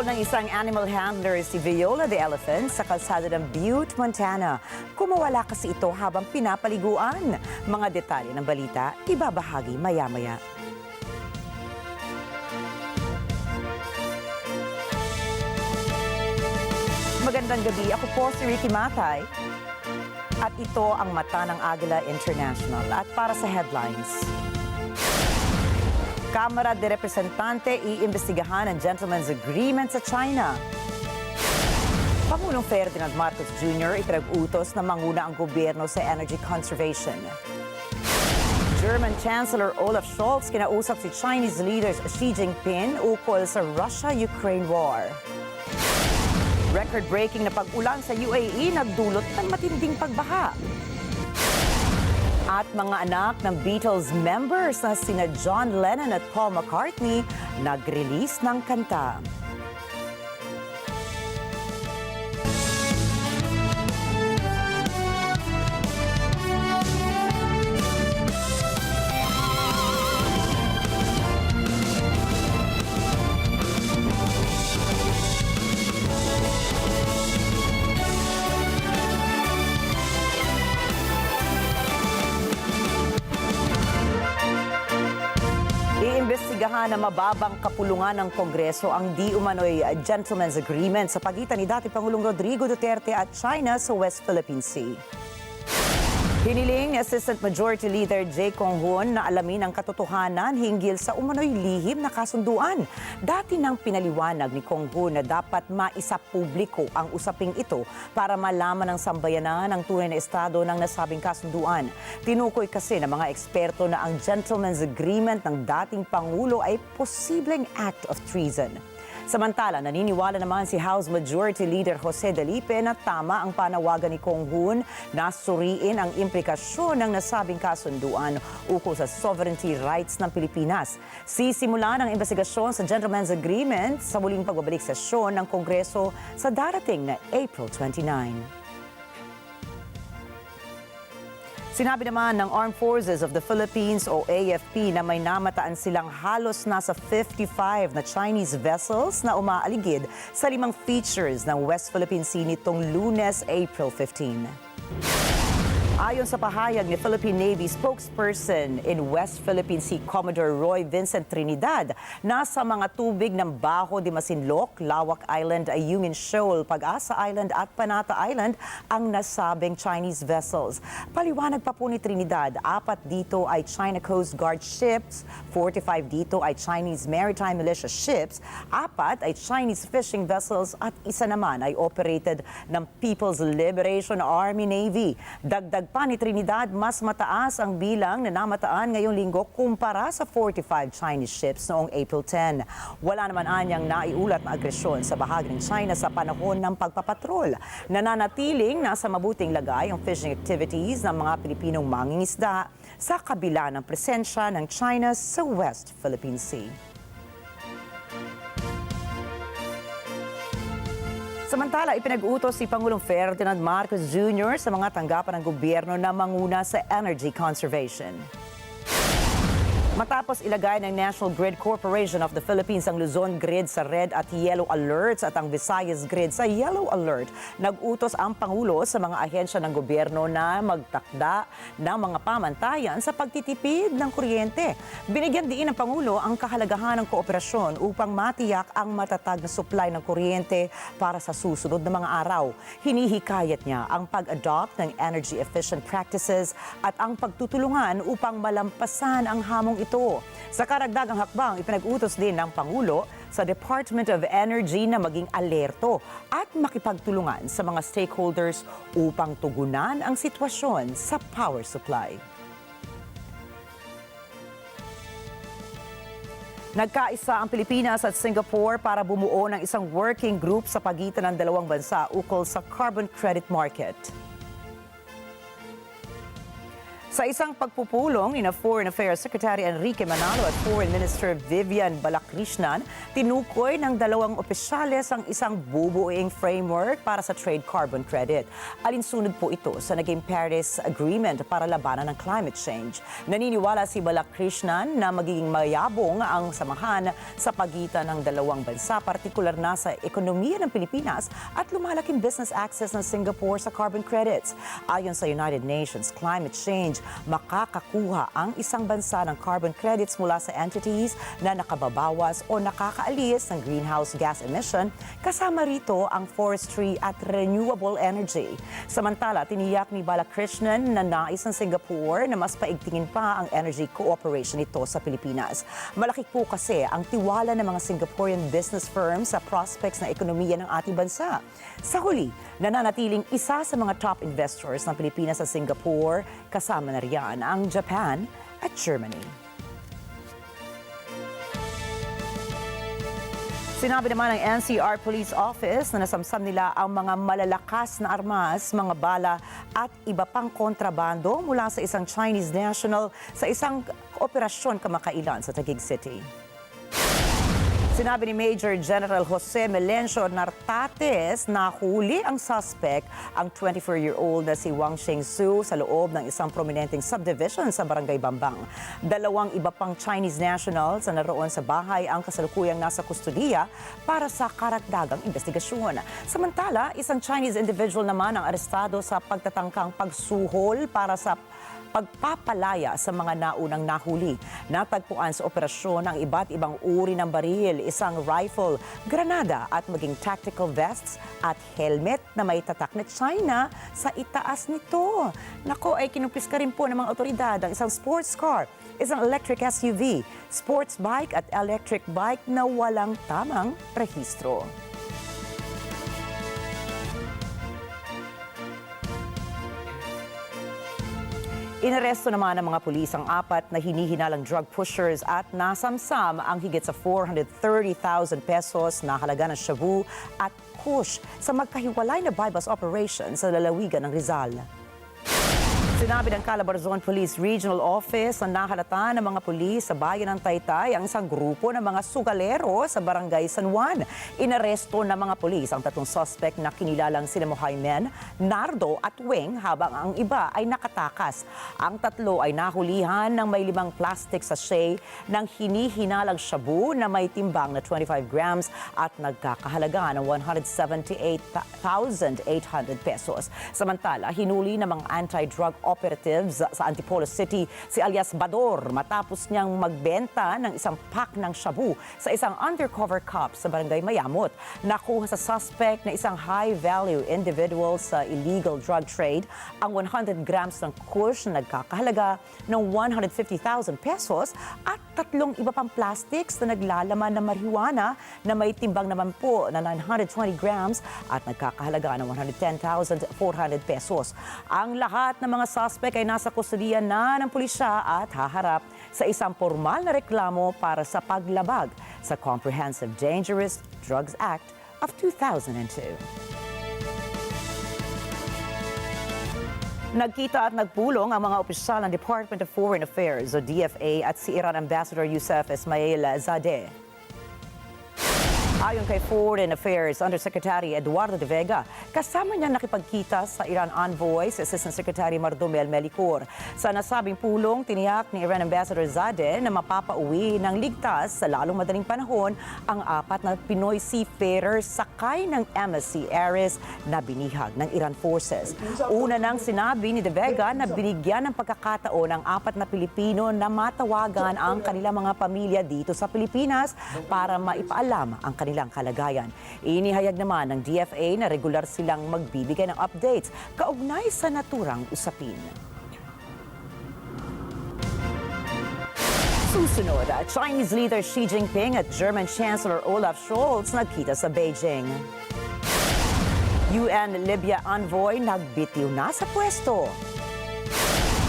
ng isang animal handler si Viola the Elephant sa kalsada ng Butte, Montana. Kumawala kasi ito habang pinapaliguan. Mga detalye ng balita, ibabahagi maya-maya. Magandang gabi, ako po si Ricky Matay. At ito ang mata ng Agila International. At para sa headlines, Kamara de Representante iimbestigahan ang gentleman's agreement sa China. Pangulong Ferdinand Marcos Jr. ipinag-utos na manguna ang gobyerno sa energy conservation. German Chancellor Olaf Scholz kinausap si Chinese leaders Xi Jinping ukol sa Russia-Ukraine war. Record-breaking na pag-ulan sa UAE nagdulot ng matinding pagbaha. At mga anak ng Beatles members na sina John Lennon at Paul McCartney nag-release ng kanta. Iimbestigahan na mababang kapulungan ng Kongreso ang di umano'y gentleman's agreement sa pagitan ni dating Pangulong Rodrigo Duterte at China sa West Philippine Sea. Hiniling ni Assistant Majority Leader Jay Conghun na alamin ang katotohanan hinggil sa umano'y lihim na kasunduan. Dati nang pinaliwanag ni Conghun na dapat maisapubliko ang usaping ito para malaman ng sambayanan ang tunay na estado ng nasabing kasunduan. Tinukoy kasi ng mga eksperto na ang gentleman's agreement ng dating Pangulo ay posibleng act of treason. Samantala, naniniwala naman si House Majority Leader Jose Delipe na tama ang panawagan ni Conghun na suriin ang implikasyon ng nasabing kasunduan ukol sa sovereignty rights ng Pilipinas. Sisimulan ang investigasyon sa Gentleman's Agreement sa muling pagbabalik sesyon ng Kongreso sa darating na April 29. Sinabi naman ng Armed Forces of the Philippines o AFP na may namataan silang halos nasa 55 na Chinese vessels na umaaligid sa 5 features ng West Philippine Sea nitong Lunes, April 15. Ayon sa pahayag ni Philippine Navy spokesperson in West Philippine Sea Commodore Roy Vincent Trinidad, nasa mga tubig ng Bajo de Masinloc, Lawak Island, Ayungin Shoal, Pag-asa Island at Panata Island ang nasabing Chinese vessels. Paliwanag pa po ni Trinidad, 4 dito ay China Coast Guard ships, 45 dito ay Chinese Maritime Militia ships, 4 ay Chinese fishing vessels at isa naman ay operated ng People's Liberation Army Navy. Dagdag pa ni Trinidad, mas mataas ang bilang na namataan ngayong linggo kumpara sa 45 Chinese ships noong April 10. Wala naman anyang naiulat na agresyon sa bahagi ng China sa panahon ng pagpapatrol. Nananatiling nasa mabuting lagay ang fishing activities ng mga Pilipinong mangingisda sa kabila ng presensya ng China sa West Philippine Sea. Samantala, ipinag-utos si Pangulong Ferdinand Marcos Jr. sa mga tanggapan ng gobyerno na manguna sa energy conservation. Matapos ilagay ng National Grid Corporation of the Philippines ang Luzon Grid sa red at yellow alerts at ang Visayas Grid sa yellow alert, nag-utos ang Pangulo sa mga ahensya ng gobyerno na magtakda ng mga pamantayan sa pagtitipid ng kuryente. Binigyan din ng Pangulo ang kahalagahan ng kooperasyon upang matiyak ang matatag na supply ng kuryente para sa susunod na mga araw. Hinihikayat niya ang pag-adopt ng energy efficient practices at ang pagtutulungan upang malampasan ang hamong ito. Sa karagdagang hakbang, ipinag-utos din ng Pangulo sa Department of Energy na maging alerto at makipagtulungan sa mga stakeholders upang tugunan ang sitwasyon sa power supply. Nagkaisa ang Pilipinas at Singapore para bumuo ng isang working group sa pagitan ng dalawang bansa ukol sa carbon credit market. Sa isang pagpupulong ni Foreign Affairs Secretary Enrique Manalo at Foreign Minister Vivian Balakrishnan, tinukoy ng dalawang opisyales ang isang bubuing framework para sa trade carbon credit. Alinsunod po ito sa naging Paris Agreement para labanan ng climate change. Naniniwala si Balakrishnan na magiging mayabong ang samahan sa pagitan ng dalawang bansa, partikular na sa ekonomiya ng Pilipinas at lumalaking business access ng Singapore sa carbon credits. Ayon sa United Nations Climate Change, makakakuha ang isang bansa ng carbon credits mula sa entities na nakababawas o nakakaalis ng greenhouse gas emission, kasama rito ang forestry at renewable energy. Samantala, tiniyak ni Balakrishnan na nais ng Singapore na mas paigtingin pa ang energy cooperation nito sa Pilipinas. Malaki po kasi ang tiwala ng mga Singaporean business firms sa prospects ng ekonomiya ng ating bansa. Sa huli, nananatiling isa sa mga top investors ng Pilipinas sa Singapore, kasama na riyan ang Japan at Germany. Sinabi naman ng NCR Police Office na nasamsam nila ang mga malalakas na armas, mga bala at iba pang kontrabando mula sa isang Chinese national sa isang operasyon kamakailan sa Taguig City. Sinabi ni Major General Jose Melencio Nartates na huli ang suspect, ang 24-year-old na si Wang Shengsu sa loob ng isang prominenteng subdivision sa Barangay Bambang. Dalawang iba pang Chinese nationals na naroon sa bahay ang kasalukuyang nasa kustudiya para sa karagdagang investigasyon. Samantala, isang Chinese individual naman ang arestado sa pagtatangkang pagsuhol para sa pagpapalaya sa mga naunang nahuli. Natagpuan sa operasyon ang iba't ibang uri ng baril, isang rifle, granada at maging tactical vests at helmet na may tatak na China sa itaas nito. Nako, ay kinumpis rin po ng mga otoridad ang isang sports car, isang electric SUV, sports bike at electric bike na walang tamang rehistro. Inaresto naman ng mga pulis ang apat na hinihinalang drug pushers at nasamsam ang higit sa 430,000 pesos na halaga ng shabu at kush sa magkahiwalay na bypass operation sa lalawigan ng Rizal. Sinabi ng Calabarzon Police Regional Office na nahalata ng mga pulis sa bayan ng Taytay ang isang grupo ng mga sugalero sa Barangay San Juan. Inaresto ng mga pulis ang tatlong suspect na kinilalang sina Mohamed, Nardo at Weng habang ang iba ay nakatakas. Ang tatlo ay nahulihan ng may 5 plastic sachet ng hinihinalang shabu na may timbang na 25 grams at nagkakahalaga ng 178,800 pesos. Samantala, hinuli ng mga anti-drug operatives sa Antipolo City si alias Bador matapos niyang magbenta ng isang pack ng shabu sa isang undercover cop sa Barangay Mayamot. Nakuha sa suspect na isang high-value individual sa illegal drug trade ang 100 grams ng kush na nagkakahalaga ng 150,000 pesos at 3 iba pang plastics na naglalaman ng marijuana na may timbang naman po na 920 grams at nagkakahalaga ng 110,400 pesos. Ang lahat ng mga suspect ay nasa kustudiya na ng pulisya at haharap sa isang formal na reklamo para sa paglabag sa Comprehensive Dangerous Drugs Act of 2002. Nagkita at nagpulong ang mga opisyal ng Department of Foreign Affairs o DFA at si Iran Ambassador Youssef Ismail Zadeh. Ayon kay Foreign Affairs Undersecretary Eduardo de Vega, kasama niya nakipagkita sa Iran envoy si Assistant Secretary Mardomel Melicor. Sa nasabing pulong, tiniyak ni Iran Ambassador Zadeh na mapapauwi ng ligtas sa lalong madaling panahon ang 4 na Pinoy seafarers sakay ng MSC Ares na binihag ng Iran Forces. Una nang sinabi ni de Vega na binigyan ng pagkakataon ang 4 na Pilipino na matawagan ang kanilang mga pamilya dito sa Pilipinas para maipaalam ang kanilang kalagayan. Inihayag naman ng DFA na regular silang magbibigay ng updates kaugnay sa naturang usapin. Susunod, Chinese leader Xi Jinping at German Chancellor Olaf Scholz nagkita sa Beijing. UN Libya envoy nagbitiw na sa pwesto.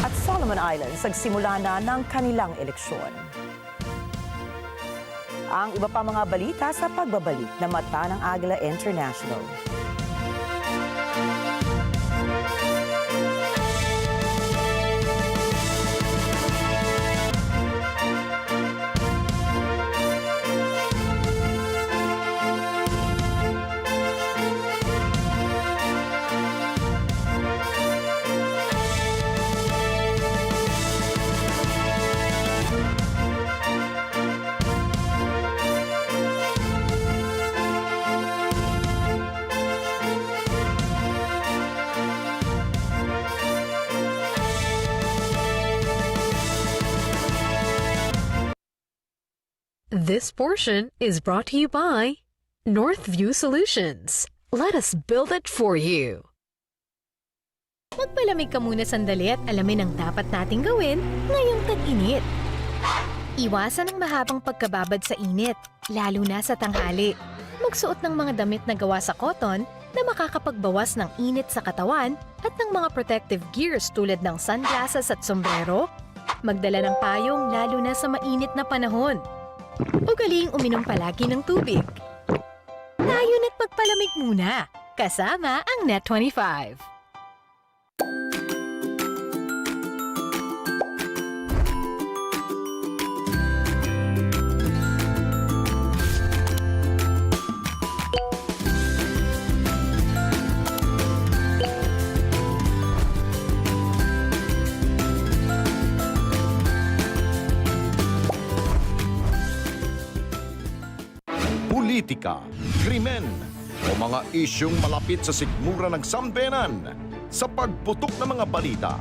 At Solomon Islands nagsimula na ng kanilang eleksyon. Ang iba pa mga balita sa pagbabalik na Mata ng Agila International. This portion is brought to you by Northview Solutions. Let us build it for you. Magpalamig ka muna sandali at alamin ang dapat nating gawin ngayong tag-init. Iwasan ang mahabang pagkababad sa init, lalo na sa tanghali. Magsuot ng mga damit na gawa sa cotton na makakapagbawas ng init sa katawan at ng mga protective gears tulad ng sunglasses at sombrero. Magdala ng payong lalo na sa mainit na panahon. Ugaling uminom palagi ng tubig. Tayo na't magpalamig muna, kasama ang Net25. Politika, krimen, o mga isyung malapit sa sikmura ng sambayanan. Sa pagputok ng mga balita,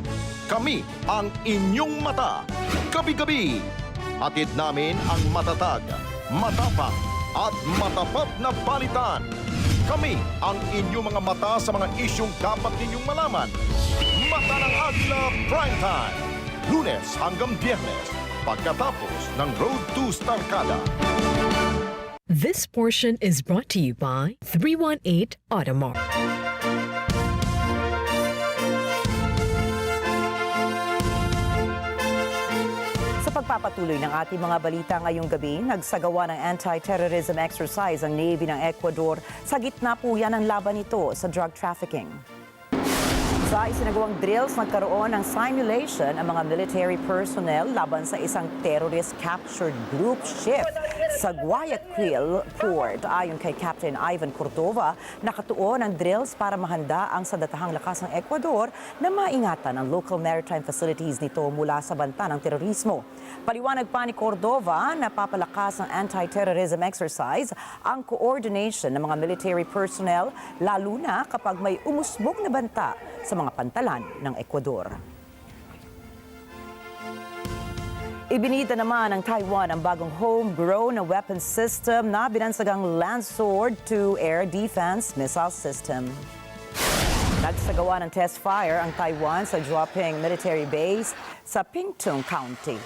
kami ang inyong mata. Gabi-gabi, hatid namin ang matatag, matapang, at matapat na balitan. Kami ang inyong mga mata sa mga isyung dapat ninyong malaman. Mata ng Agila Primetime, Lunes hanggang Biyernes, pagkatapos ng Road to Starkada. This portion is brought to you by 318 Automart. Sa pagpapatuloy ng ating mga balita ngayong gabi, nagsagawa ng anti-terrorism exercise ang Navy ng Ecuador. Sa gitna po yan ang laban nito sa drug trafficking. Sa isinagawang drills, nagkaroon ng simulation ang mga military personnel laban sa isang terrorist captured group ship sa Guayaquil Port. Ayon kay Captain Ivan Cordova, nakatuon ang drills para mahanda ang sandatahang lakas ng Ecuador na maingatan ang local maritime facilities nito mula sa banta ng terorismo. Paliwanag pa ni Cordova na papalakas ng anti-terrorism exercise ang coordination ng mga military personnel, lalo na kapag may umusbog na banta sa mga pantalan ng Ecuador. Ibinida naman ng Taiwan ang bagong homegrown na weapons system na binansagang Land Sword 2 Air Defense Missile System. Nagsagawa ng test fire ang Taiwan sa Dropping Military Base sa Pingtung County.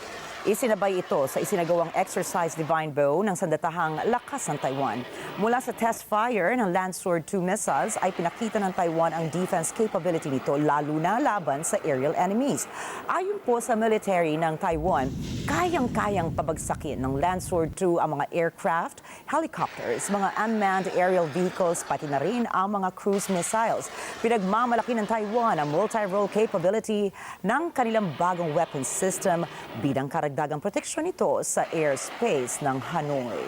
Isinabay ito sa isinagawang exercise Divine Bow ng sandatahang lakas ng Taiwan. Mula sa test fire ng Land Sword 2 missiles ay pinakita ng Taiwan ang defense capability nito lalo na laban sa aerial enemies. Ayon po sa military ng Taiwan, kayang-kayang pabagsakin ng Land Sword 2 ang mga aircraft, helicopters, mga unmanned aerial vehicles, pati na rin ang mga cruise missiles. Pinagmamalaki ng Taiwan ang multi-role capability ng kanilang bagong weapons system bilang karagdagang proteksyon nito sa airspace ng Hanoi.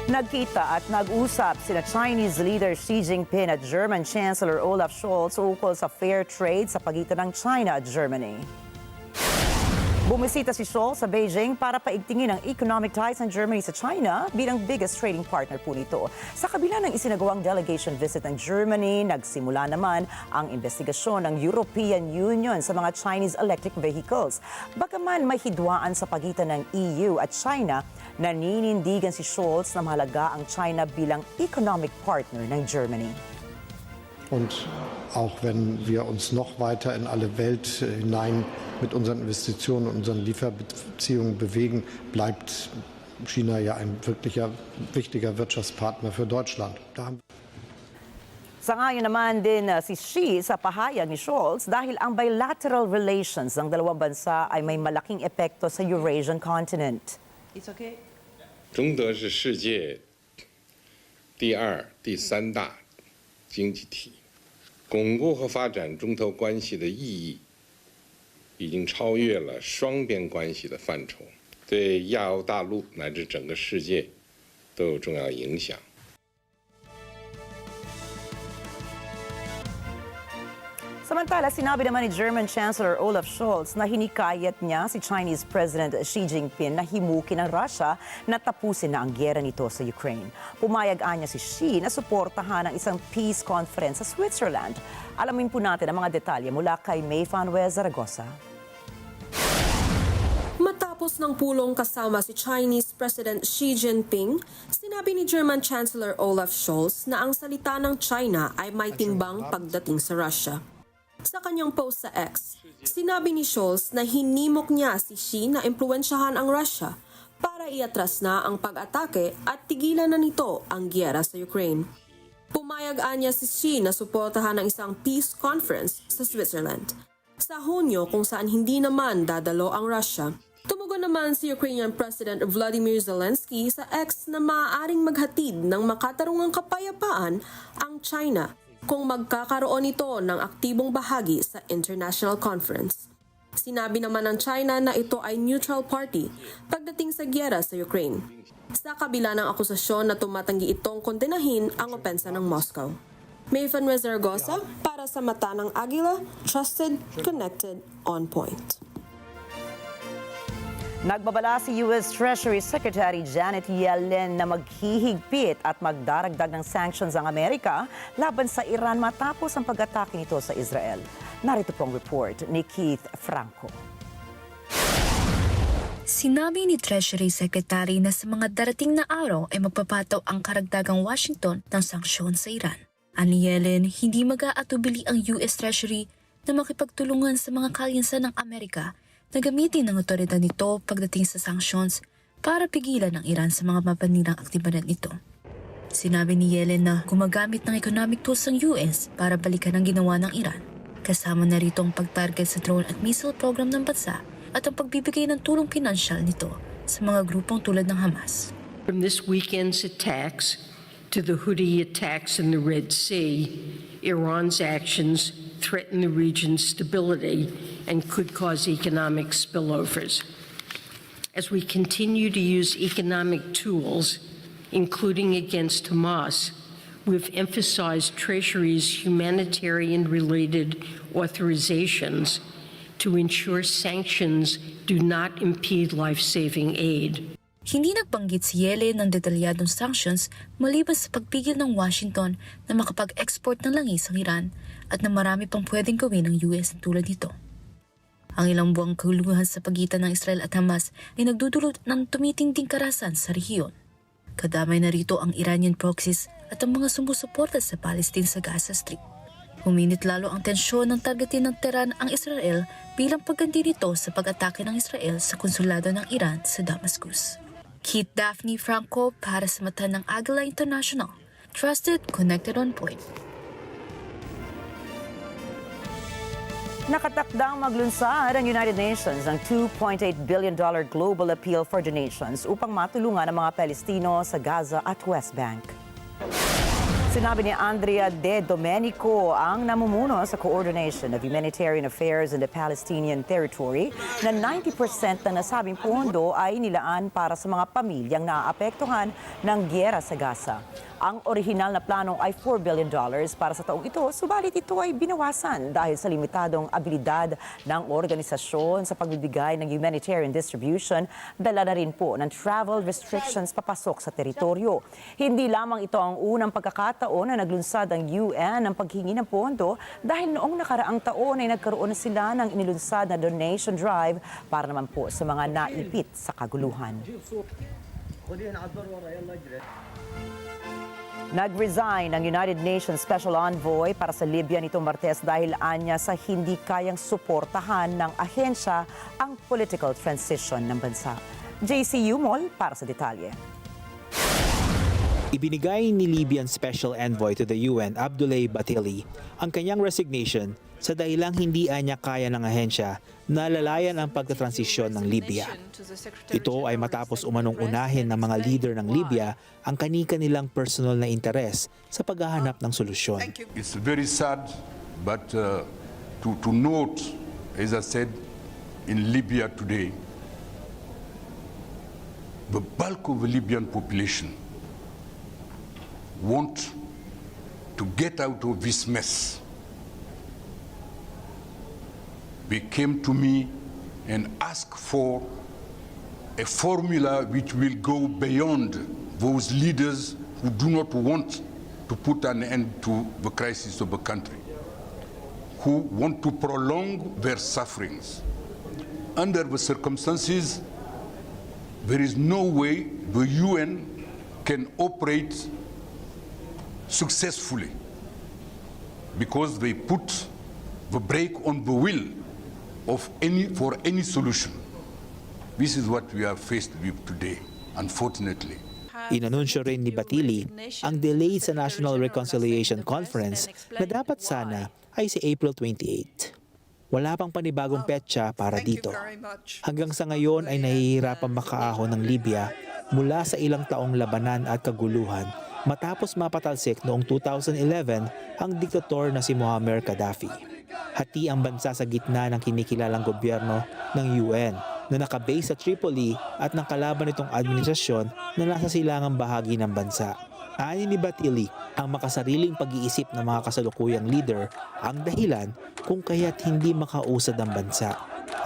Nagkita at nag-usap sina Chinese leader Xi Jinping at German Chancellor Olaf Scholz ukol sa fair trade sa pagitan ng China at Germany. Bumisita si Scholz sa Beijing para paigtingin ang economic ties ng Germany sa China bilang biggest trading partner po nito. Sa kabila ng isinagawang delegation visit ng Germany, nagsimula naman ang investigasyon ng European Union sa mga Chinese electric vehicles. Bagaman may hidwaan sa pagitan ng EU at China, naninindigan si Scholz na mahalaga ang China bilang economic partner ng Germany. Und auch wenn wir uns noch weiter in alle Welt hinein mit unseren Investitionen und unseren Lieferbeziehungen bewegen, bleibt China ja ein wirklicher wichtiger Wirtschaftspartner für Deutschland. Sangayon naman din si Xi sa pahayag ni Scholz dahil ang bilateral relations ng dalawang bansa ay may malaking epekto sa Eurasian continent. It's okay. 中德是世界第二、第三大经济体，巩固和发展中德关系的意义已经超越了双边关系的范畴，对亚欧大陆乃至整个世界都有重要影响。 Samantala, sinabi naman ni German Chancellor Olaf Scholz na hinikayat niya si Chinese President Xi Jinping na himukin ng Russia na tapusin na ang gyera nito sa Ukraine. Pumayag niya si Xi na suportahan ang isang peace conference sa Switzerland. Alamin po natin ang mga detalye mula kay May Fanwez Zaragoza. Pagkatapos ng pulong kasama si Chinese President Xi Jinping, sinabi ni German Chancellor Olaf Scholz na ang salita ng China ay may timbang pagdating sa Russia. Sa kanyang post sa X, sinabi ni Scholz na hinimok niya si Xi na impluwensyahan ang Russia para iatras na ang pag-atake at tigilan na nito ang giyera sa Ukraine. Pumayag niya si Xi na suportahan ang isang peace conference sa Switzerland sa Hunyo kung saan hindi naman dadalo ang Russia. Tumugon naman si Ukrainian President Vladimir Zelensky sa X na maaaring maghatid ng makatarungang kapayapaan ang China kung magkakaroon ito ng aktibong bahagi sa international conference. Sinabi naman ng China na ito ay neutral party pagdating sa giyera sa Ukraine, sa kabila ng akusasyon na tumatanggi itong kondenahin ang opensa ng Moscow. Mayfan Zaragoza para sa Mata ng Agila, trusted, connected, on point. Nagbabala si U.S. Treasury Secretary Janet Yellen na maghihigpit at magdaragdag ng sanctions ang Amerika laban sa Iran matapos ang pag-atake nito sa Israel. Narito po ang report ni Keith Franco. Sinabi ni Treasury Secretary na sa mga darating na araw ay magpapataw ang karagdagang Washington ng sanksyon sa Iran. Ani Yellen, hindi mag-aatubili ang U.S. Treasury na makipagtulungan sa mga kaaliansan ng Amerika na gamitin ng otoridad nito pagdating sa sanctions para pigilan ang Iran sa mga mapanirang aktibidad nito. Sinabi ni Yellen na gumagamit ng economic tools ang U.S. para balikan ang ginawa ng Iran. Kasama na rito ang pag-target sa drone at missile program ng bansa at ang pagbibigay ng tulong pinansyal nito sa mga grupong tulad ng Hamas. From this weekend's attacks to the Houthi attacks in the Red Sea, Iran's actions threaten the region's stability and could cause economic spillovers. As we continue to use economic tools, including against Hamas, we've emphasized Treasury's humanitarian-related authorizations to ensure sanctions do not impede life-saving aid. Hindi nagbanggit si Yellen ng detalyadong sanctions maliban sa pagpigil ng Washington na makapag-export ng langis ang Iran at na marami pang pwedeng gawin ng US tulad nito. Ang ilang buwang kaguluhan sa pagitan ng Israel at Hamas ay nagdudulot ng tumitinding karahasan sa rehiyon. Kadamay na rito ang Iranian proxies at ang mga sumusuporta sa Palestine sa Gaza Strip. Huminit lalo ang tensyon ng targetin ng Tehran ang Israel bilang pagganti nito sa pag-atake ng Israel sa konsulado ng Iran sa Damascus. Keith Daphne Franco para sa Mata ng Agila International. Trusted, connected, on point. Nakatakdang maglunsad ang United Nations ng $2.8 billion global appeal for donations upang matulungan ang mga Palestino sa Gaza at West Bank. Sinabi ni Andrea De Domenico, ang namumuno sa Coordination of Humanitarian Affairs in the Palestinian Territory, na 90% ng nasabing pondo ay nilaan para sa mga pamilyang naaapektuhan ng giyera sa Gaza. Ang orihinal na plano ay $4 billion para sa taong ito, subalit ito ay binawasan dahil sa limitadong abilidad ng organisasyon sa pagbibigay ng humanitarian distribution, dala na rin po ng travel restrictions papasok sa teritoryo. Hindi lamang ito ang unang pagkakataon na naglunsad ang UN ng paghingi ng pondo dahil noong nakaraang taon ay nagkaroon na sila ng inilunsad na donation drive para naman po sa mga naipit sa kaguluhan. Nag-resign ang United Nations Special Envoy para sa Libya nitong Martes dahil anya sa hindi kayang suportahan ng ahensya ang political transition ng bansa. JC Umol para sa detalye. Ibinigay ni Libyan Special Envoy to the UN Abdoulaye Batili ang kanyang resignation sa dahilang hindi anya kaya ng ahensya na lalayan ang pagtatransisyon ng Libya. Ito ay matapos umanong unahin ng mga leader ng Libya ang kani-kanilang personal na interes sa paghahanap ng solusyon. It's very sad, but to note, as I said, in Libya today, the bulk of the Libyan population want to get out of this mess. They came to me and asked for a formula which will go beyond those leaders who do not want to put an end to the crisis of the country, who want to prolong their sufferings. Under the circumstances, there is no way the UN can operate successfully because they put the brake on the wheel of any solution. This is what we are faced with today, unfortunately. Inanunsyo rin ni Batili ang delay sa National Reconciliation Conference na dapat sana ay si April 28. Wala pang panibagong petsa para dito. Hanggang sa ngayon ay nahihirapang makaahon ng Libya mula sa ilang taong labanan at kaguluhan matapos mapatalsik noong 2011 ang diktator na si Muammar Gaddafi. Hati ang bansa sa gitna ng kinikilalang gobyerno ng UN na nakabase sa Tripoli at ng kalaban nitong administrasyon na nasa silangang bahagi ng bansa. Ani ni Batili, ang makasariling pag-iisip ng mga kasalukuyang leader ang dahilan kung kaya't hindi makausad ang bansa.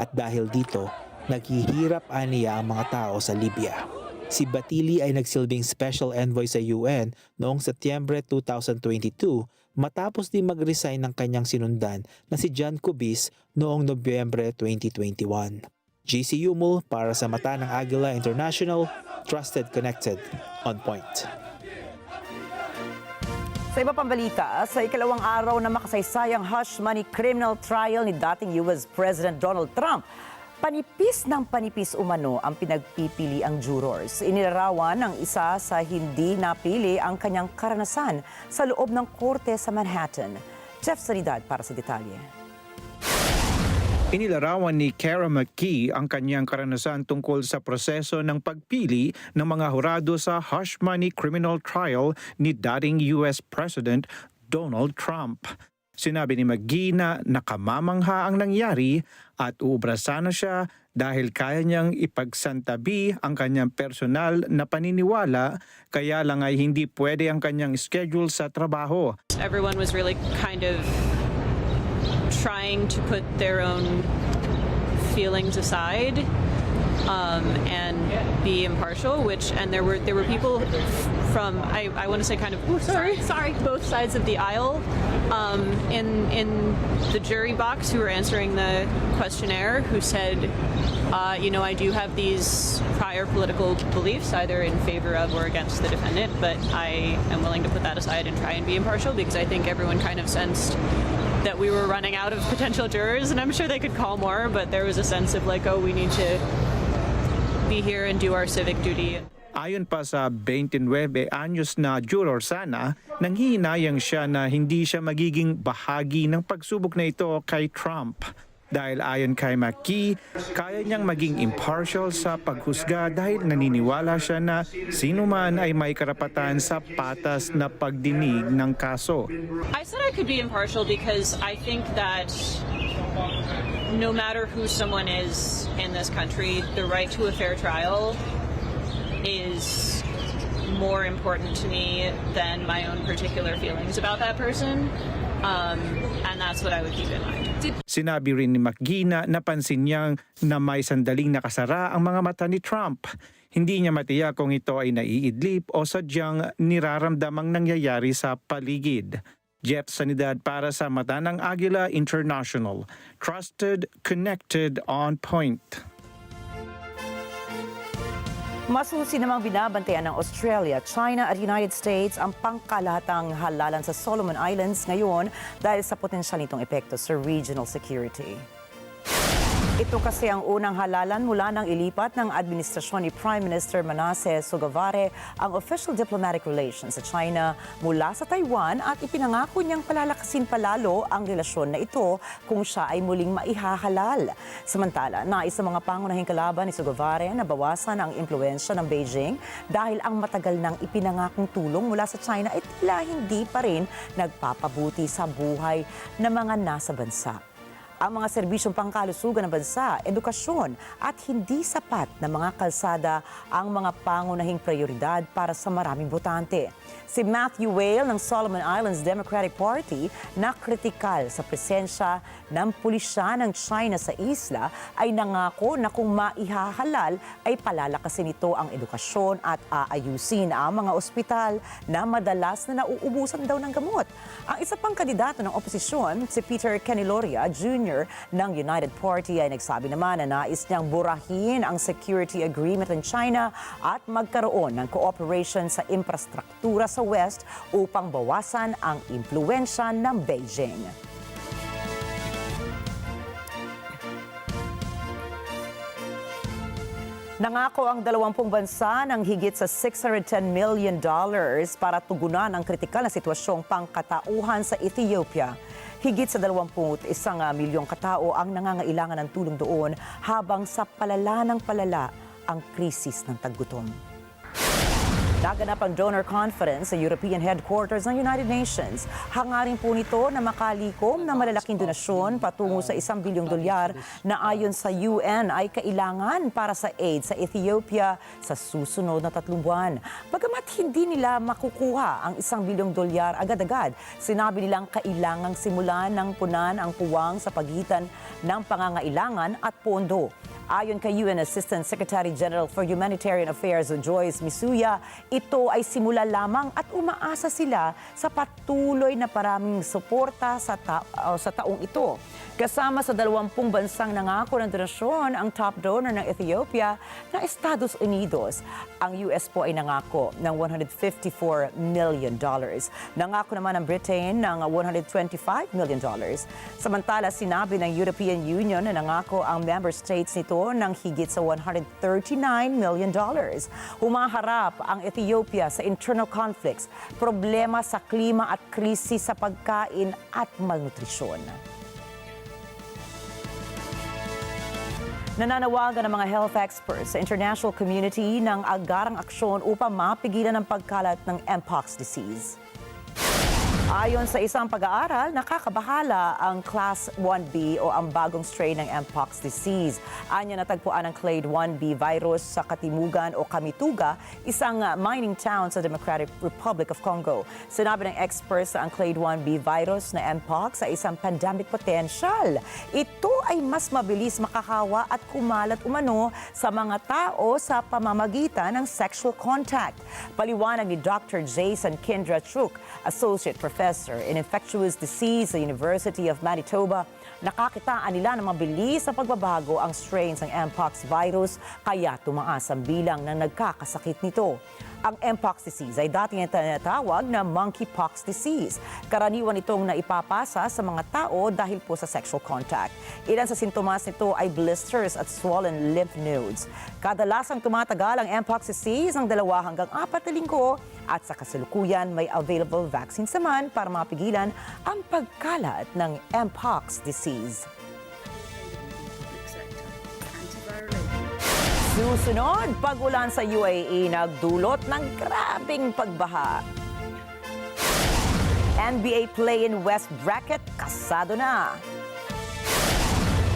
At dahil dito, naghihirap aniya ang mga tao sa Libya. Si Batili ay nagsilbing Special Envoy sa UN noong Setyembre 2022 matapos din mag-resign ng kanyang sinundan na si John Kubis noong Nobyembre 2021. GC Yumul para sa mata ng Agila International, Trusted Connected, on point. Sa iba pang balita, sa ikalawang araw na makasaysayang hush money criminal trial ni dating US President Donald Trump, panipis ng panipis umano ang pinagpipili ang jurors. Inilarawan ng isa sa hindi napili ang kanyang karanasan sa loob ng korte sa Manhattan. Jeff Sanidad para sa detalye. Inilarawan ni Kara McKee ang kanyang karanasan tungkol sa proseso ng pagpili ng mga hurado sa hush money criminal trial ni dating US President Donald Trump. Sinabi ni McGee na nakamamangha ang nangyari at uubra sana siya dahil kaya niyang ipagsantabi ang kanyang personal na paniniwala, kaya lang ay hindi pwede ang kanyang schedule sa trabaho. Everyone was really kind of trying to put their own feelings aside and be impartial, and there were people from I want to say kind of sorry both sides of the aisle in the jury box who were answering the questionnaire who said I do have these prior political beliefs either in favor of or against the defendant, but I am willing to put that aside and try and be impartial because I think everyone kind of sensed that we were running out of potential jurors, and I'm sure they could call more, but there was a sense of like, oh, we need to be here and do our civic duty. Ayon pa sa 29 anyos na juror sana, nanghihinayang siya na hindi siya magiging bahagi ng pagsubok na ito kay Trump. Dahil ayon kay McKee, kaya niyang maging impartial sa paghusga dahil naniniwala siya na sino man ay may karapatan sa patas na pagdinig ng kaso. I said I could be impartial because I think that no matter who someone is in this country, the right to a fair trial is more important to me than my own particular feelings about that person. And that's what I would keep in mind. Sinabi rin ni McGee na napansin niyang na may sandaling nakasara ang mga mata ni Trump. Hindi niya matiyak kung ito ay naiidlip o sadyang niraramdamang nangyayari sa paligid. Jeff Sanidad para sa mata ng Agila International. Trusted, connected, on point. Masusi namang binabantayan ng Australia, China at United States ang pangkalahatang halalan sa Solomon Islands ngayon dahil sa potensyal nitong epekto sa regional security. Ito kasi ang unang halalan mula nang ilipat ng administrasyon ni Prime Minister Manasseh Sogavare ang official diplomatic relations sa China mula sa Taiwan at ipinangako niyang palalakasin palalo ang relasyon na ito kung siya ay muling maihahalal. Samantala, nais sa mga pangunahing kalaban ni Sogavare na bawasan ang impluwensya ng Beijing dahil ang matagal nang ipinangakong tulong mula sa China ay tila hindi pa rin nagpapabuti sa buhay ng mga nasa bansa. Ang mga serbisyong pangkalusugan ng bansa, edukasyon at hindi sapat na mga kalsada ang mga pangunahing prioridad para sa maraming botante. Si Matthew Whale ng Solomon Islands Democratic Party na kritikal sa presensya ng pulisya ng China sa isla ay nangako na kung maihahalal ay palalakasin nito ang edukasyon at aayusin ang mga ospital na madalas na nauubusan daw ng gamot. Ang isa pang kandidato ng oposisyon, si Peter Caniloria Jr. Jr. ng United Party ay nagsabi naman na nais niyang burahin ang security agreement ng China at magkaroon ng cooperation sa infrastruktura sa West upang bawasan ang impluwensya ng Beijing. Nangako ang 20 bansa ng higit sa $610 million para tugunan ang kritikal na sitwasyong pangkatauhan sa Ethiopia. Higit sa 21 milyong katao ang nangangailangan ng tulong doon habang sa palala ng palala ang krisis ng taggutom. Naganap ang donor conference sa European headquarters ng United Nations. Hangarin po nito na makalikom ng malalaking donasyon patungo sa $1 bilyong na ayon sa UN ay kailangan para sa aid sa Ethiopia sa susunod na 3 buwan. Bagamat hindi nila makukuha ang $1 bilyong agad-agad, sinabi nilang kailangang simulan ng punan ang puwang sa pagitan ng pangangailangan at pondo. Ayon kay UN Assistant Secretary General for Humanitarian Affairs Joyce Misuya, ito ay simula lamang at umaasa sila sa patuloy na paraming suporta sa taong ito. Kasama sa 20 bansang nangako ng donasyon ang top donor ng Ethiopia na Estados Unidos. Ang US po ay nangako ng $154 million. Nangako naman ang Britain ng $125 million. Samantala, sinabi ng European Union na nangako ang member states nito ng higit sa $139 million. Humaharap ang Ethiopia sa internal conflicts, problema sa klima at krisis sa pagkain at malnutrisyon. Nananawagan ng mga health experts sa international community ng agarang aksyon upang mapigilan ang pagkalat ng Mpox disease. Ayon sa isang pag-aaral, nakakabahala ang Class 1B o ang bagong strain ng Mpox disease. Anya natagpuan ang Clade 1B virus sa Katimugan o Kamituga, isang mining town sa Democratic Republic of Congo. Sinabi ng experts na ang Clade 1B virus na Mpox ay isang pandemic potential. Ito ay mas mabilis makahawa at kumalat umano sa mga tao sa pamamagitan ng sexual contact. Paliwanag ni Dr. Jason Kindrachuk, Associate Professor in Infectious Disease sa University of Manitoba, nakakitaan nila na mabilis sa pagbabago ang strains ng Mpox virus kaya tumaas ang bilang ng nagkakasakit nito. Ang Mpox disease ay dating tinatawag na monkeypox disease. Karaniwan itong naipapasa sa mga tao dahil po sa sexual contact. Ilan sa sintomas nito ay blisters at swollen lymph nodes. Kadalasang tumatagal ang Mpox disease ng 2 hanggang 4 na linggo at sa kasalukuyan may available vaccines naman para mapigilan ang pagkalat ng Mpox disease. Susunod, pag-ulan sa UAE nagdulot ng grabing pagbaha. NBA play-in West bracket, kasado na.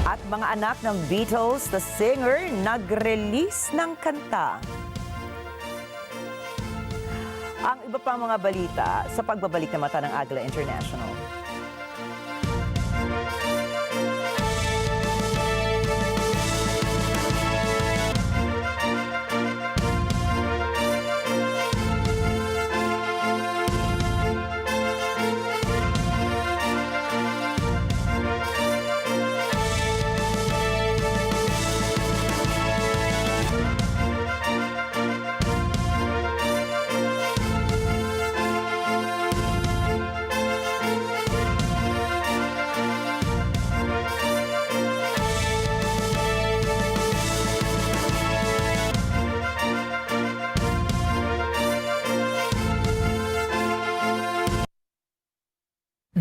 At mga anak ng Beatles, the singer, nag-release ng kanta. Ang iba pang mga balita sa pagbabalik na mata ng Agila International.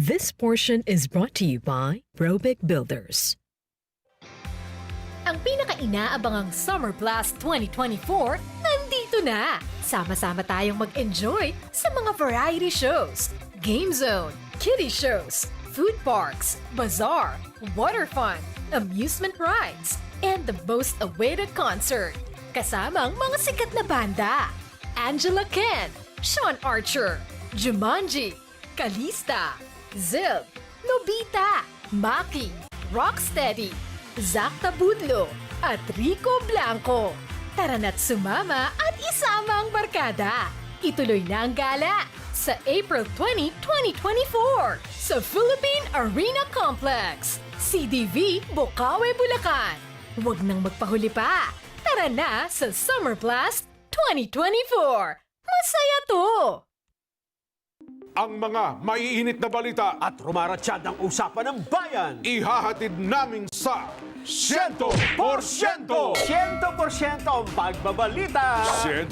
This portion is brought to you by Robic Builders. Ang pinaka-inaabangang Summer Blast 2024, nandito na! Sama-sama tayong mag-enjoy sa mga variety shows, game zone, kiddie shows, food parks, bazaar, water fun, amusement rides, and the most awaited concert. Kasamang mga sikat na banda, Angela Ken, Sean Archer, Jumanji, Kalista, Zib, Nobita, Maki, Rocksteady, Zach Tabudlo, at Rico Blanco. Tara na't sumama at isama ang barkada. Ituloy na ang gala sa April 20, 2024 sa Philippine Arena Complex. CDV, Bocaue, Bulacan. Huwag nang magpahuli pa. Tara na sa Summer Blast 2024. Masaya to! Ang mga maiinit na balita at rumaratsyad ang usapan ng bayan. ihahatid namin sa 100%! 100% ang pagbabalita. 100%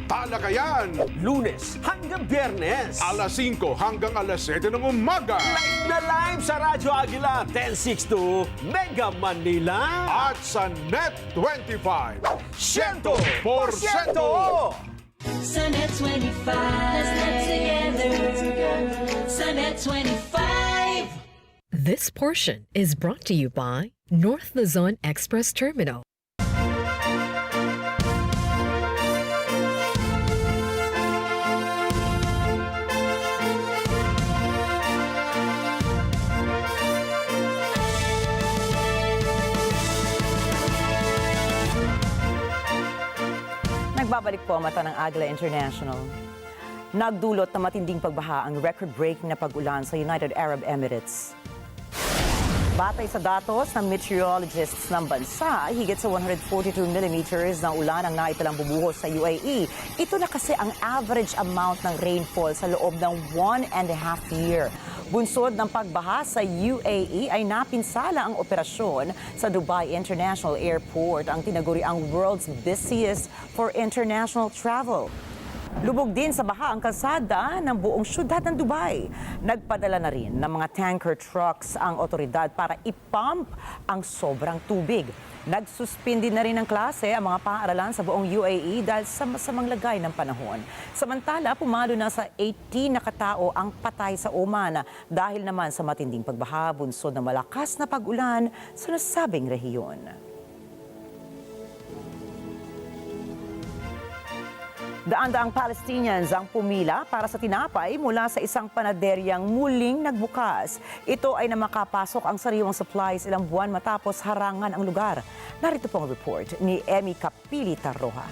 talakayan. Lunes hanggang Biyernes. Alas 5 hanggang alas 7 ng umaga. Live na live sa Radyo Agila 1062 Mega Manila. At sa Net 25. 100%! Sa Net 25, let's net together. Sa Net 25. This portion is brought to you by North Luzon Express Terminal. Nagbabalik po ang mata ng Agila International. Nagdulot na matinding pagbaha ang record-breaking na pag-ulan sa United Arab Emirates. Batay sa datos ng meteorologists ng bansa, higit sa 142 millimeters na ulan ang naitalang bubuhos sa UAE. Ito na kasi ang average amount ng rainfall sa loob ng 1.5 year. Bunsod ng pagbaha sa UAE ay napinsala ang operasyon sa Dubai International Airport, ang tinaguri ang world's busiest for international travel. Lubog din sa baha ang kalsada ng buong syudad ng Dubai. Nagpadala na rin ng mga tanker trucks ang otoridad para ipump ang sobrang tubig. Nagsuspindi na rin ng klase ang mga paaralan sa buong UAE dahil sa masamang lagay ng panahon. Samantala, pumalo na sa 18 na katao ang patay sa Oman dahil naman sa matinding pagbaha, bunsod na malakas na pag-ulan sa nasabing rehiyon. Daan-daang Palestinians ang pumila para sa tinapay mula sa isang panaderyang muling nagbukas. Ito ay na makapasok ang sariwang supplies ilang buwan matapos harangan ang lugar. Narito po ang report ni Emmy Kapili Tarroja.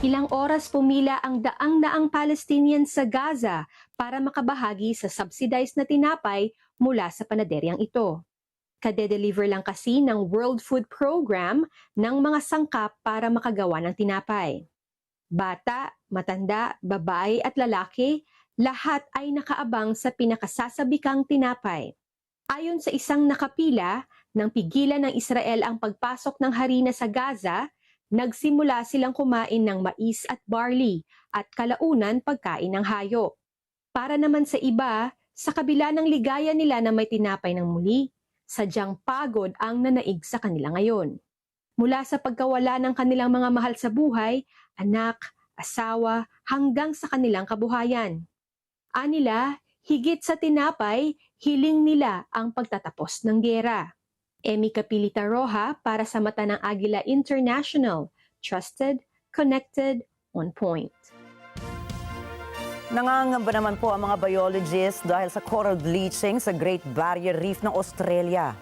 Ilang oras pumila ang daang-daang Palestinians sa Gaza para makabahagi sa subsidized na tinapay mula sa panaderyang ito. Kade-deliver lang kasi ng World Food Program ng mga sangkap para makagawa ng tinapay. Bata, matanda, babae at lalaki, lahat ay nakaabang sa pinakasasabikang tinapay. Ayon sa isang nakapila, nang pigilan ng Israel ang pagpasok ng harina sa Gaza, nagsimula silang kumain ng mais at barley at kalaunan pagkain ng hayop. Para naman sa iba, sa kabila ng ligaya nila na may tinapay ng muli, sadyang pagod ang nanaig sa kanila ngayon. Mula sa pagkawala ng kanilang mga mahal sa buhay, anak, asawa, hanggang sa kanilang kabuhayan. Anila, higit sa tinapay, hiling nila ang pagtatapos ng gera. Emmy Kapili Tarroja para sa mata ng Agila International. Trusted, connected, on point. Nangangamba naman po ang mga biologists dahil sa coral bleaching sa Great Barrier Reef ng Australia.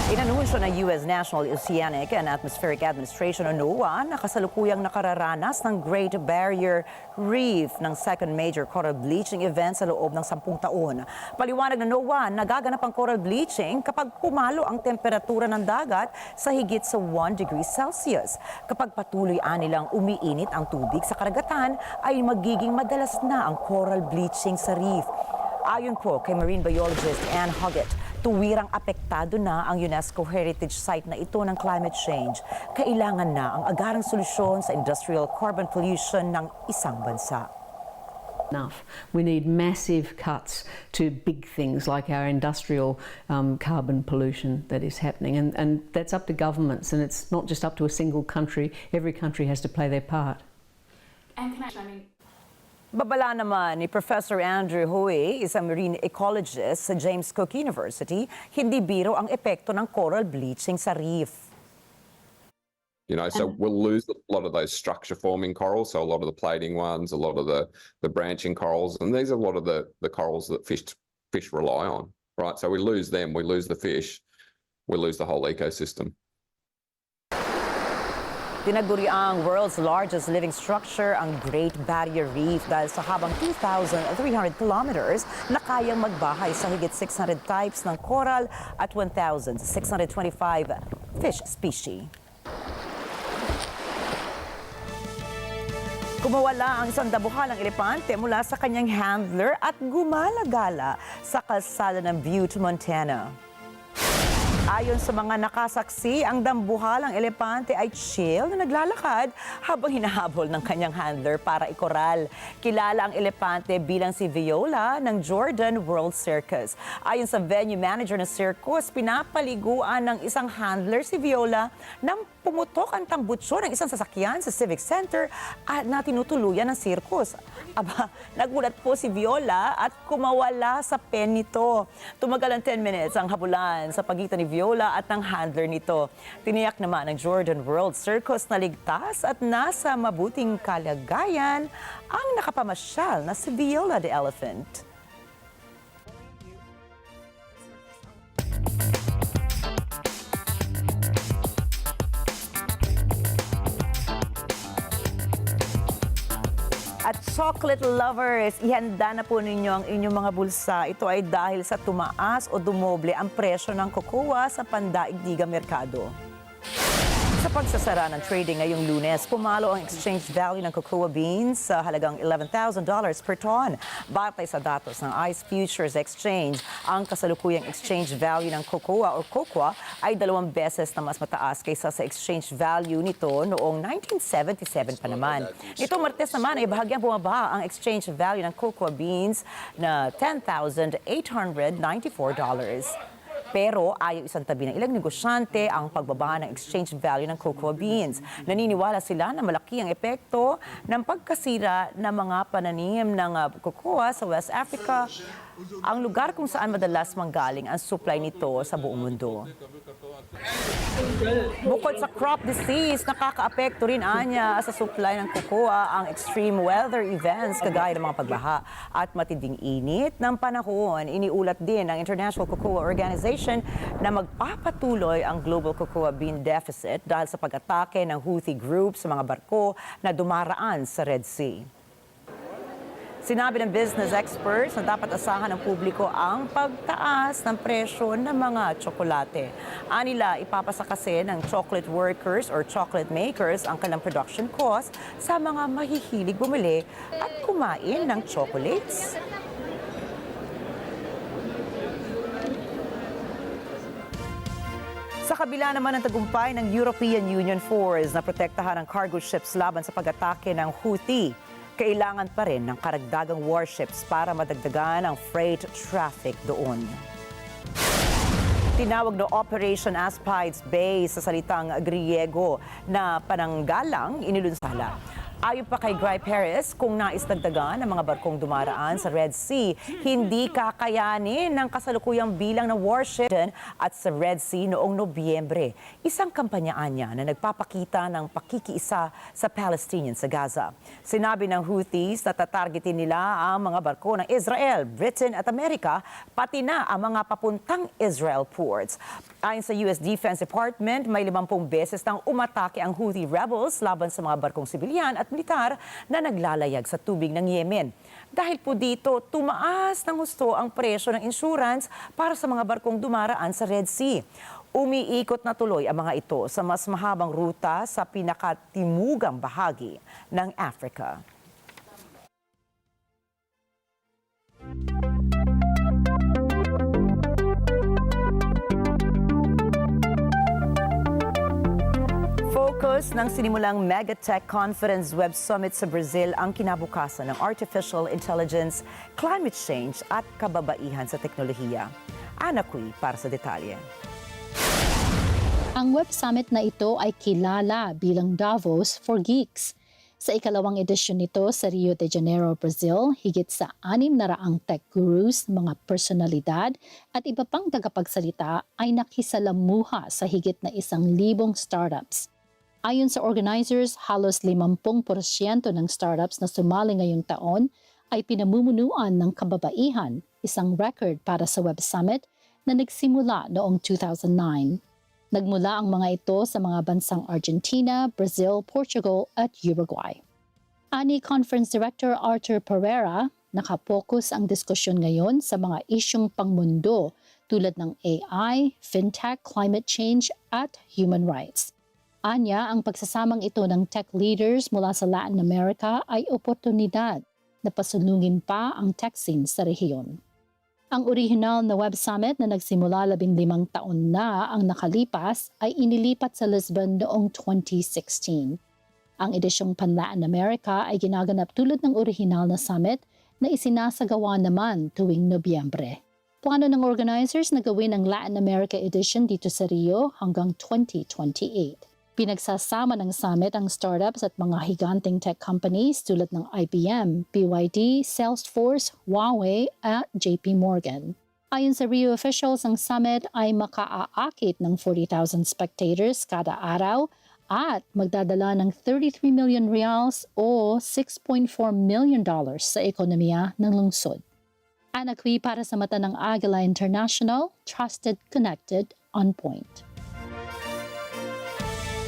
Inanunsyo ng U.S. National Oceanic and Atmospheric Administration o NOAA na kasalukuyang nakararanas ng Great Barrier Reef ng second major coral bleaching event sa loob ng 10 taon. Paliwanag ng NOAA, nagaganap ang coral bleaching kapag pumalo ang temperatura ng dagat sa higit sa 1 degree Celsius. Kapag patuloy nilang umiinit ang tubig sa karagatan, ay magiging madalas na ang coral bleaching sa reef. Ayon po kay marine biologist Anne Hoggett, tuwirang apektado na ang UNESCO heritage site na ito ng climate change. Kailangan na ang agarang solusyon sa industrial carbon pollution ng isang bansa. Enough. We need massive cuts to big things like our industrial carbon pollution that is happening. And that's up to governments, and it's not just up to a single country. Every country has to play their part. And Babala naman ni Professor Andrew Hui, isang marine ecologist sa James Cook University, hindi biro ang epekto ng coral bleaching sa reef. You know, so we'll lose a lot of those structure-forming corals, so a lot of the plating ones, a lot of the branching corals, and these are a lot of the corals that fish rely on, right? So we lose them, we lose the fish, we lose the whole ecosystem. Tinaguri ang world's largest living structure ang Great Barrier Reef dahil sa habang 2,300 kilometers na kayang magbahay sa higit 600 types ng coral at 1,625 fish species. Kumawala ang isang dabuhalang elepante mula sa kanyang handler at gumalagala sa kalsada ng Butte, Montana. Ayon sa mga nakasaksi, ang dambuhalang elepante ay chill na naglalakad habang hinahabol ng kanyang handler para ikoral. Kilala ang elepante bilang si Viola ng Jordan World Circus. Ayon sa venue manager ng circus, pinapaliguan ng isang handler si Viola nang pumutok ang tambutso ng isang sasakyan sa Civic Center at na tinutuluyan ng circus. Aba, nagulat po si Viola at kumawala sa pen nito. Tumagal ang 10 minutes ang habulan sa pagitan ni Viola at ng handler nito. Tiniyak naman ng Jordan World Circus na ligtas at nasa mabuting kalagayan ang nakapamasyal na si Viola the Elephant. At chocolate lovers, ihanda na po ninyo ang inyong mga bulsa. Ito ay dahil sa tumaas o dumoble ang presyo ng cocoa sa pandaigdigang merkado. Sa pagsasara ng trading ngayong Lunes, pumalo ang exchange value ng cocoa beans sa halagang $11,000 per ton. Batay sa datos ng ICE Futures Exchange, ang kasalukuyang exchange value ng cocoa o cocoa ay 2 beses na mas mataas kaysa sa exchange value nito noong 1977 pa naman. Nitong Martes naman ay bahagyang bumaba ang exchange value ng cocoa beans na $10,894. Pero ayaw isang tabi ng ilang negosyante ang pagbaba ng exchange value ng cocoa beans. Naniniwala sila na malaki ang epekto ng pagkasira ng mga pananim ng cocoa sa West Africa, ang lugar kung saan madalas manggaling ang supply nito sa buong mundo. Bukod sa crop disease, nakakaapekto rin anya sa supply ng cocoa ang extreme weather events kagaya ng mga pagbaha at matinding init ng panahon. Iniulat din ng International Cocoa Organization na magpapatuloy ang global cocoa bean deficit dahil sa pag-atake ng Houthi group sa mga barko na dumaraan sa Red Sea. Sinabi ng business experts na dapat asahan ng publiko ang pagtaas ng presyo ng mga tsokolate. Anila, ipapasa kasi ng chocolate workers or chocolate makers ang kanilang production cost sa mga mahihilig bumili at kumain ng chocolates. Sa kabila naman ng tagumpay ng European Union force na protektahan ang cargo ships laban sa pag-atake ng Houthi, kailangan pa rin ng karagdagang warships para madagdagan ang freight traffic doon. Tinawag na Operation Aspides Bay sa salitang Griego na pananggalang inilunsala. Ayon pa kay Guy Perez, kung nais dagdagan ang mga barkong dumaraan sa Red Sea, hindi kakayanin ng kasalukuyang bilang ng warship at sa Red Sea noong Nobyembre. Isang kampanyaan niya na nagpapakita ng pakikiisa sa Palestinians sa Gaza. Sinabi ng Houthis na tatargetin nila ang mga barko ng Israel, Britain at Amerika, pati na ang mga papuntang Israel ports. Ayon sa US Defense Department, may 50 beses nang umatake ang Houthi rebels laban sa mga barkong sibilyan at militar na naglalayag sa tubig ng Yemen. Dahil po dito, tumaas ng husto ang presyo ng insurance para sa mga barkong dumaraan sa Red Sea. Umiikot na tuloy ang mga ito sa mas mahabang ruta sa pinakatimugang bahagi ng Africa. Focus ng sinimulang Megatech Conference Web Summit sa Brazil ang kinabukasan ng artificial intelligence, climate change at kababaihan sa teknolohiya. Ana Cui para sa detalye. Ang Web Summit na ito ay kilala bilang Davos for Geeks. Sa ikalawang edisyon nito sa Rio de Janeiro, Brazil, higit sa 600 tech gurus, mga personalidad at iba pang tagapagsalita ay nakisalamuha sa higit na 1,000 startups. Ayon sa organizers, halos 50% ng startups na sumali ngayong taon ay pinamumunuan ng kababaihan, isang record para sa Web Summit na nagsimula noong 2009. Nagmula ang mga ito sa mga bansang Argentina, Brazil, Portugal at Uruguay. Ani Conference Director Arthur Pereira, nakapokus ang diskusyon ngayon sa mga isyung pangmundo tulad ng AI, fintech, climate change at human rights. Anya, ang pagsasamang ito ng tech leaders mula sa Latin America ay oportunidad na pasulungin pa ang tech scene sa rehiyon. Ang orihinal na Web Summit na nagsimula 15 taon na ang nakalipas ay inilipat sa Lisbon noong 2016. Ang edisyong Pan-Latin America ay ginaganap tulad ng orihinal na summit na isinasagawa naman tuwing Nobyembre. Plano ng organizers na gawin ang Latin America edition dito sa Rio hanggang 2028. Pinagsasama ng summit ang startups at mga higanting tech companies tulad ng IBM, BYD, Salesforce, Huawei at JP Morgan. Ayon sa Rio officials, ang summit ay makaaakit ng 40,000 spectators kada araw at magdadala ng 33 million reals o $6.4 million sa ekonomiya ng lungsod. Anakwi para sa mata ng Agila International, trusted, connected, on point.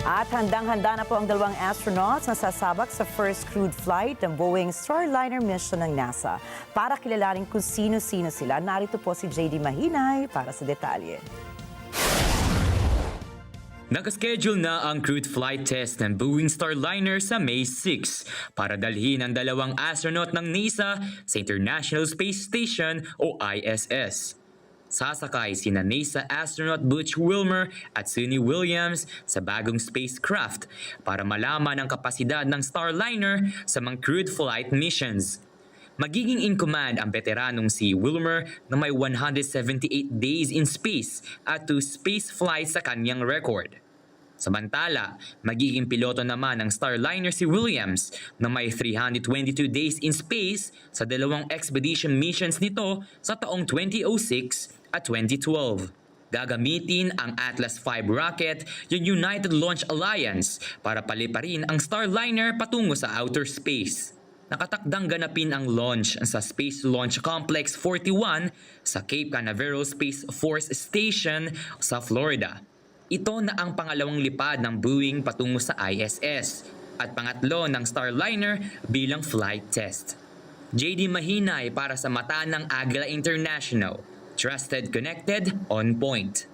At handang-handa na po ang dalawang astronauts na sasabak sa first crewed flight ng Boeing Starliner mission ng NASA. Para kilalanin kung sino-sino sila, narito po si JD Mahinay para sa detalye. Nakaschedule na ang crewed flight test ng Boeing Starliner sa May 6 para dalhin ang dalawang astronaut ng NASA sa International Space Station o ISS. Sasakay sina NASA astronaut Butch Wilmer at Suni Williams sa bagong spacecraft para malaman ang kapasidad ng Starliner sa mga crewed flight missions. Magiging in command ang veteranong si Wilmer na may 178 days in space at 2 space flights sa kanyang record. Samantala, magiging piloto naman ng Starliner si Williams na may 322 days in space sa dalawang expedition missions nito sa taong 2006 at 2012. Gagamitin ang Atlas V rocket yung United Launch Alliance para paliparin ang Starliner patungo sa outer space. Nakatakdang ganapin ang launch sa Space Launch Complex 41 sa Cape Canaveral Space Force Station sa Florida. Ito na ang pangalawang lipad ng Boeing patungo sa ISS at pangatlo ng Starliner bilang flight test. JD Mahinay para sa mata ng Agila International. Trusted, connected, on point.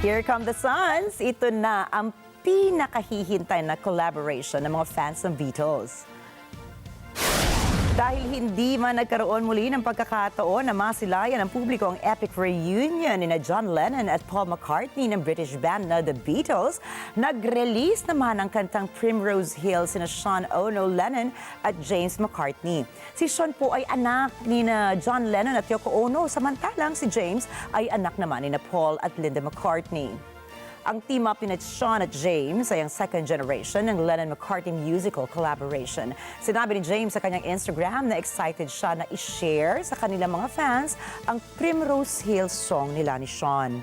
Here come the Suns. Ito na ang pinakahihintay na collaboration ng mga fans ng Beatles. Dahil hindi man nagkaroon muli ng pagkakataon na masilayan ng publiko ang epic reunion ni John Lennon at Paul McCartney ng British band na The Beatles, nag-release naman ang kantang Primrose Hill sina Sean Ono Lennon at James McCartney. Si Sean po ay anak ni John Lennon at Yoko Ono, samantalang si James ay anak naman ni Paul at Linda McCartney. Ang team-up ni Sean at James ay ang second generation ng Lennon-McCartney musical collaboration. Sinabi ni James sa kanyang Instagram na excited siya na i-share sa kanilang mga fans ang Primrose Hill song nila ni Sean.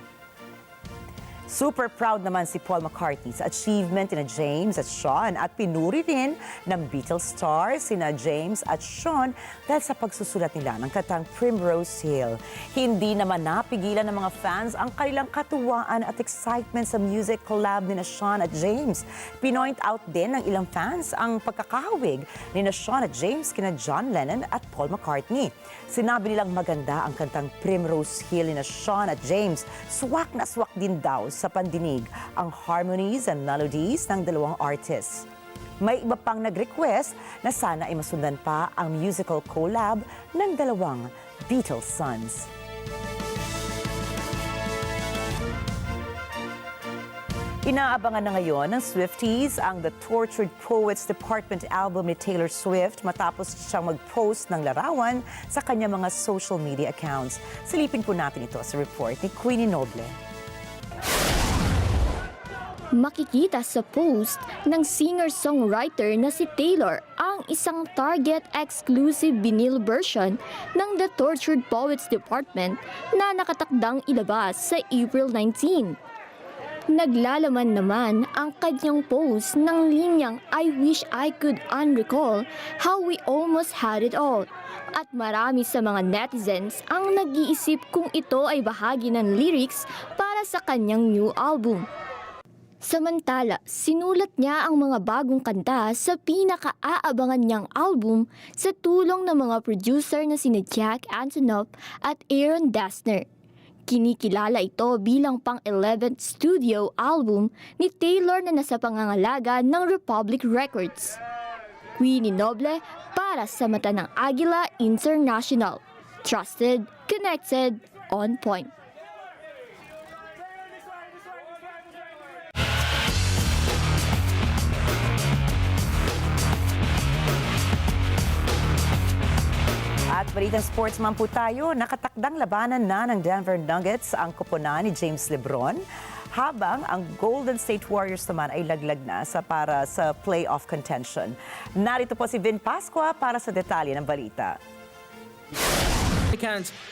Super proud naman si Paul McCartney sa achievement ni James at Sean at pinuri rin ng Beatles stars sina James at Sean dahil sa pagsusulat nila ng kantang Primrose Hill. Hindi naman napigilan ng mga fans ang kanilang katuwaan at excitement sa music collab ni Sean at James. Pinoint out din ng ilang fans ang pagkakahawig ni Sean at James kina John Lennon at Paul McCartney. Sinabi nilang maganda ang kantang Primrose Hill ni Sean at James. Swak na swak din daw sa pandinig ang harmonies and melodies ng dalawang artists. May iba pang nag-request na sana ay masundan pa ang musical collab ng dalawang Beatles sons. Inaabangan na ngayon ng Swifties ang The Tortured Poets Department album ni Taylor Swift matapos siyang mag-post ng larawan sa kanyang mga social media accounts. Silipin po natin ito sa report ni Queenie Noble. Makikita sa post ng singer-songwriter na si Taylor ang isang Target-exclusive vinyl version ng The Tortured Poets Department na nakatakdang ilabas sa April 19. Naglalaman naman ang kanyang post ng linyang I wish I could unrecall how we almost had it all. At marami sa mga netizens ang nag-iisip kung ito ay bahagi ng lyrics para sa kanyang new album. Samantala, sinulat niya ang mga bagong kanta sa pinaka-aabangan niyang album sa tulong ng mga producer na sina Jack Antonoff at Aaron Dessner. Kinikilala ito bilang pang-11th studio album ni Taylor na nasa pangangalaga ng Republic Records. Queenie Noble para sa mata ng Agila International. Trusted, connected, on point. At balitang sportsman po tayo, nakatakdang labanan na ng Denver Nuggets ang koponan ni James Lebron, habang ang Golden State Warriors naman ay laglag na para sa playoff contention. Narito po si Vin Pascua para sa detalye ng balita.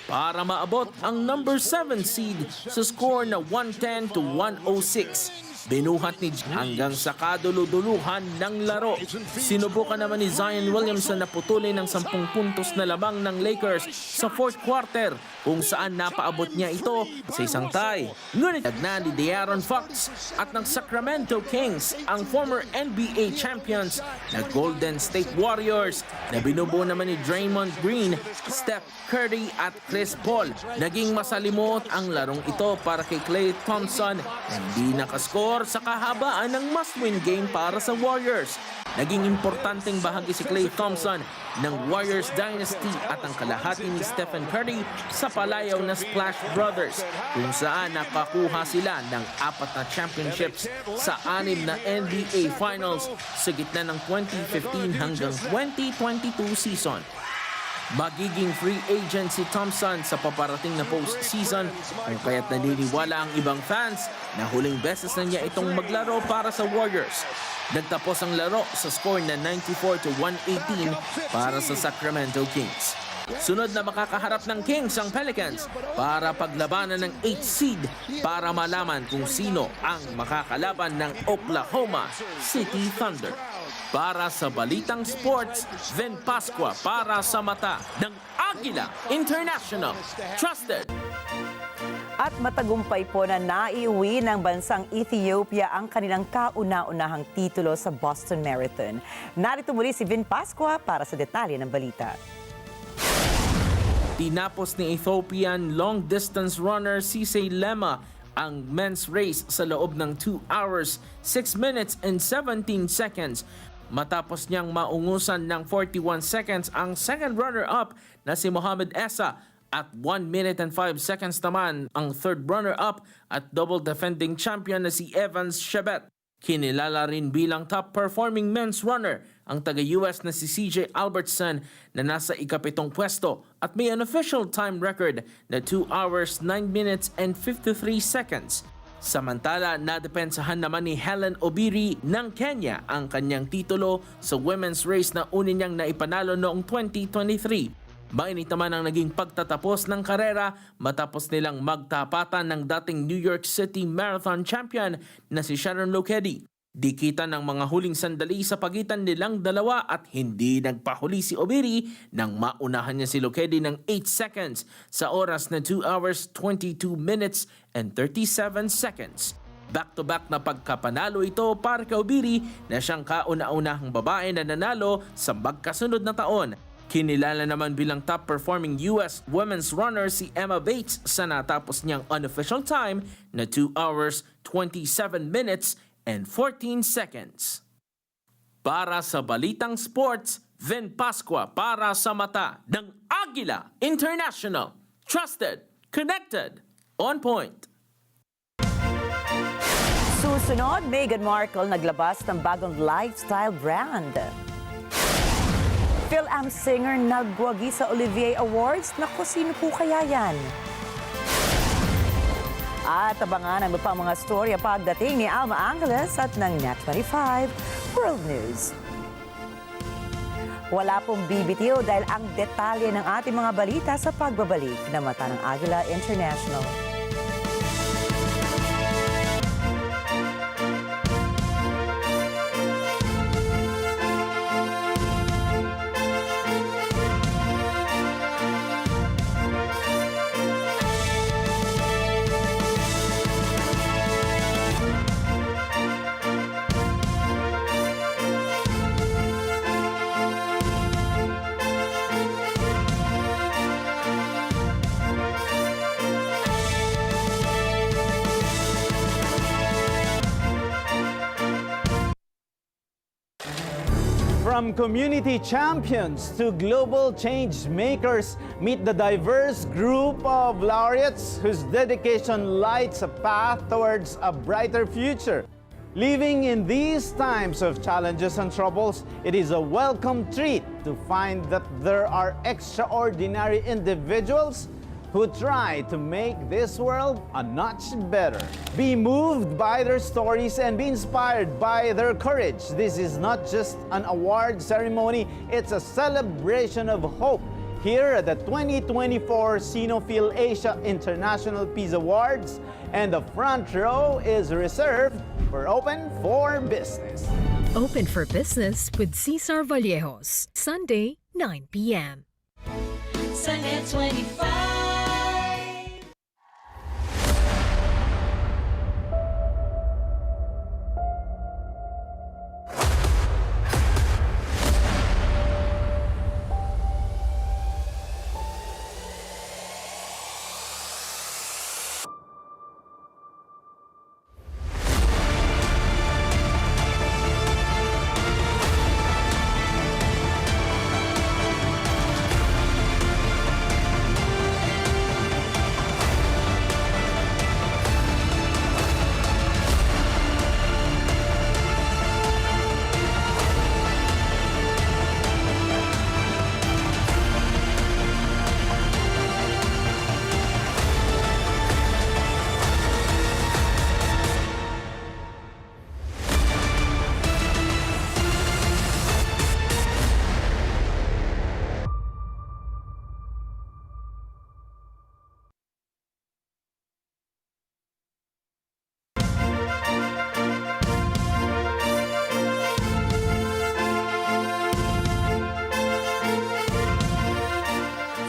Para maabot ang number 7 seed sa score na 110-106. Binuhat ni hanggang sa kaduluduluhan ng laro. Sinubukan naman ni Zion Williamson na putulin ng 10 puntos na labang ng Lakers sa fourth quarter, kung saan napaabot niya ito sa isang tie. Ngunit nagna ni De'Aaron Fox at ng Sacramento Kings ang former NBA champions na Golden State Warriors na binubuo naman ni Draymond Green, Steph Curry at Chris Paul. Naging masalimot ang larong ito para kay Klay Thompson na hindi nakascore sa kahabaan ng must-win game para sa Warriors. Naging importanteng bahagi si Klay Thompson ng Warriors dynasty at ang kalahati ni Stephen Curry sa palayaw na Splash Brothers, kung saan nakakuha sila ng 4 na championships sa 6 na NBA Finals sa gitna ng 2015 hanggang 2022 season. Magiging free agent si Thompson sa paparating na postseason, kung kaya't naniniwala ang ibang fans na huling beses na niya itong maglaro para sa Warriors. Nagtapos ang laro sa score na 94-118 para sa Sacramento Kings. Sunod na makakaharap ng Kings ang Pelicans para paglabanan ng 8th seed para malaman kung sino ang makakalaban ng Oklahoma City Thunder. Para sa Balitang Sports, Vin Pascua para sa mata ng Agila International. Trusted! At matagumpay po na naiuwi ng bansang Ethiopia ang kanilang kauna-unahang titulo sa Boston Marathon. Narito muli si Vin Pascua para sa detalye ng balita. Tinapos ni Ethiopian long-distance runner Sisay Lema ang men's race sa loob ng 2 hours, 6 minutes and 17 seconds. Matapos niyang maungusan ng 41 seconds ang second runner-up na si Mohamed Essa at 1 minute and 5 seconds naman ang third runner-up at double defending champion na si Evans Chebet. Kinilala rin bilang top-performing men's runner ang taga-US na si CJ Albertson na nasa ika-7 pwesto at may unofficial time record na 2 hours, 9 minutes and 53 seconds. Samantala, nadepensahan naman ni Helen Obiri ng Kenya ang kanyang titulo sa women's race na unin niyang naipanalo noong 2023. Mainit naman ang naging pagtatapos ng karera matapos nilang magtapatan ng dating New York City Marathon champion na si Sharon Lokedi. Dikitan ng mga huling sandali sa pagitan nilang dalawa at hindi nagpahuli si Obiri nang maunahan niya si Lokedi ng 8 seconds sa oras na 2 hours, 22 minutes and 37 seconds. Back-to-back na pagkapanalo ito para kay Obiri na siyang kauna-unahang babae na nanalo sa magkasunod na taon. Kinilala naman bilang top-performing US women's runner si Emma Bates sa natapos niyang unofficial time na 2 hours, 27 minutes and 14 seconds. Para sa Balitang Sports, Vin Pascua para sa mata ng Agila International. Trusted, connected, on point. Susunod, Meghan Markle naglabas ng bagong lifestyle brand. Phil-Am singer nagwagi sa Olivier Awards. Naku, sino po kaya yan? At abangan ang pang mga storya pagdating ni Alma Angeles at ng Net25 World News. Wala pong bibitiw dahil ang detalye ng ating mga balita sa pagbabalik na mata ng Agila International. From community champions to global change makers, meet the diverse group of laureates whose dedication lights a path towards a brighter future. Living in these times of challenges and troubles, it is a welcome treat to find that there are extraordinary individuals who try to make this world a notch better. Be moved by their stories and be inspired by their courage. This is not just an award ceremony, it's a celebration of hope. Here at the 2024 Sinofil Asia International Peace Awards, and the front row is reserved for Open for Business. Open for Business with Cesar Vallejos, Sunday, 9 p.m. Sunday 25.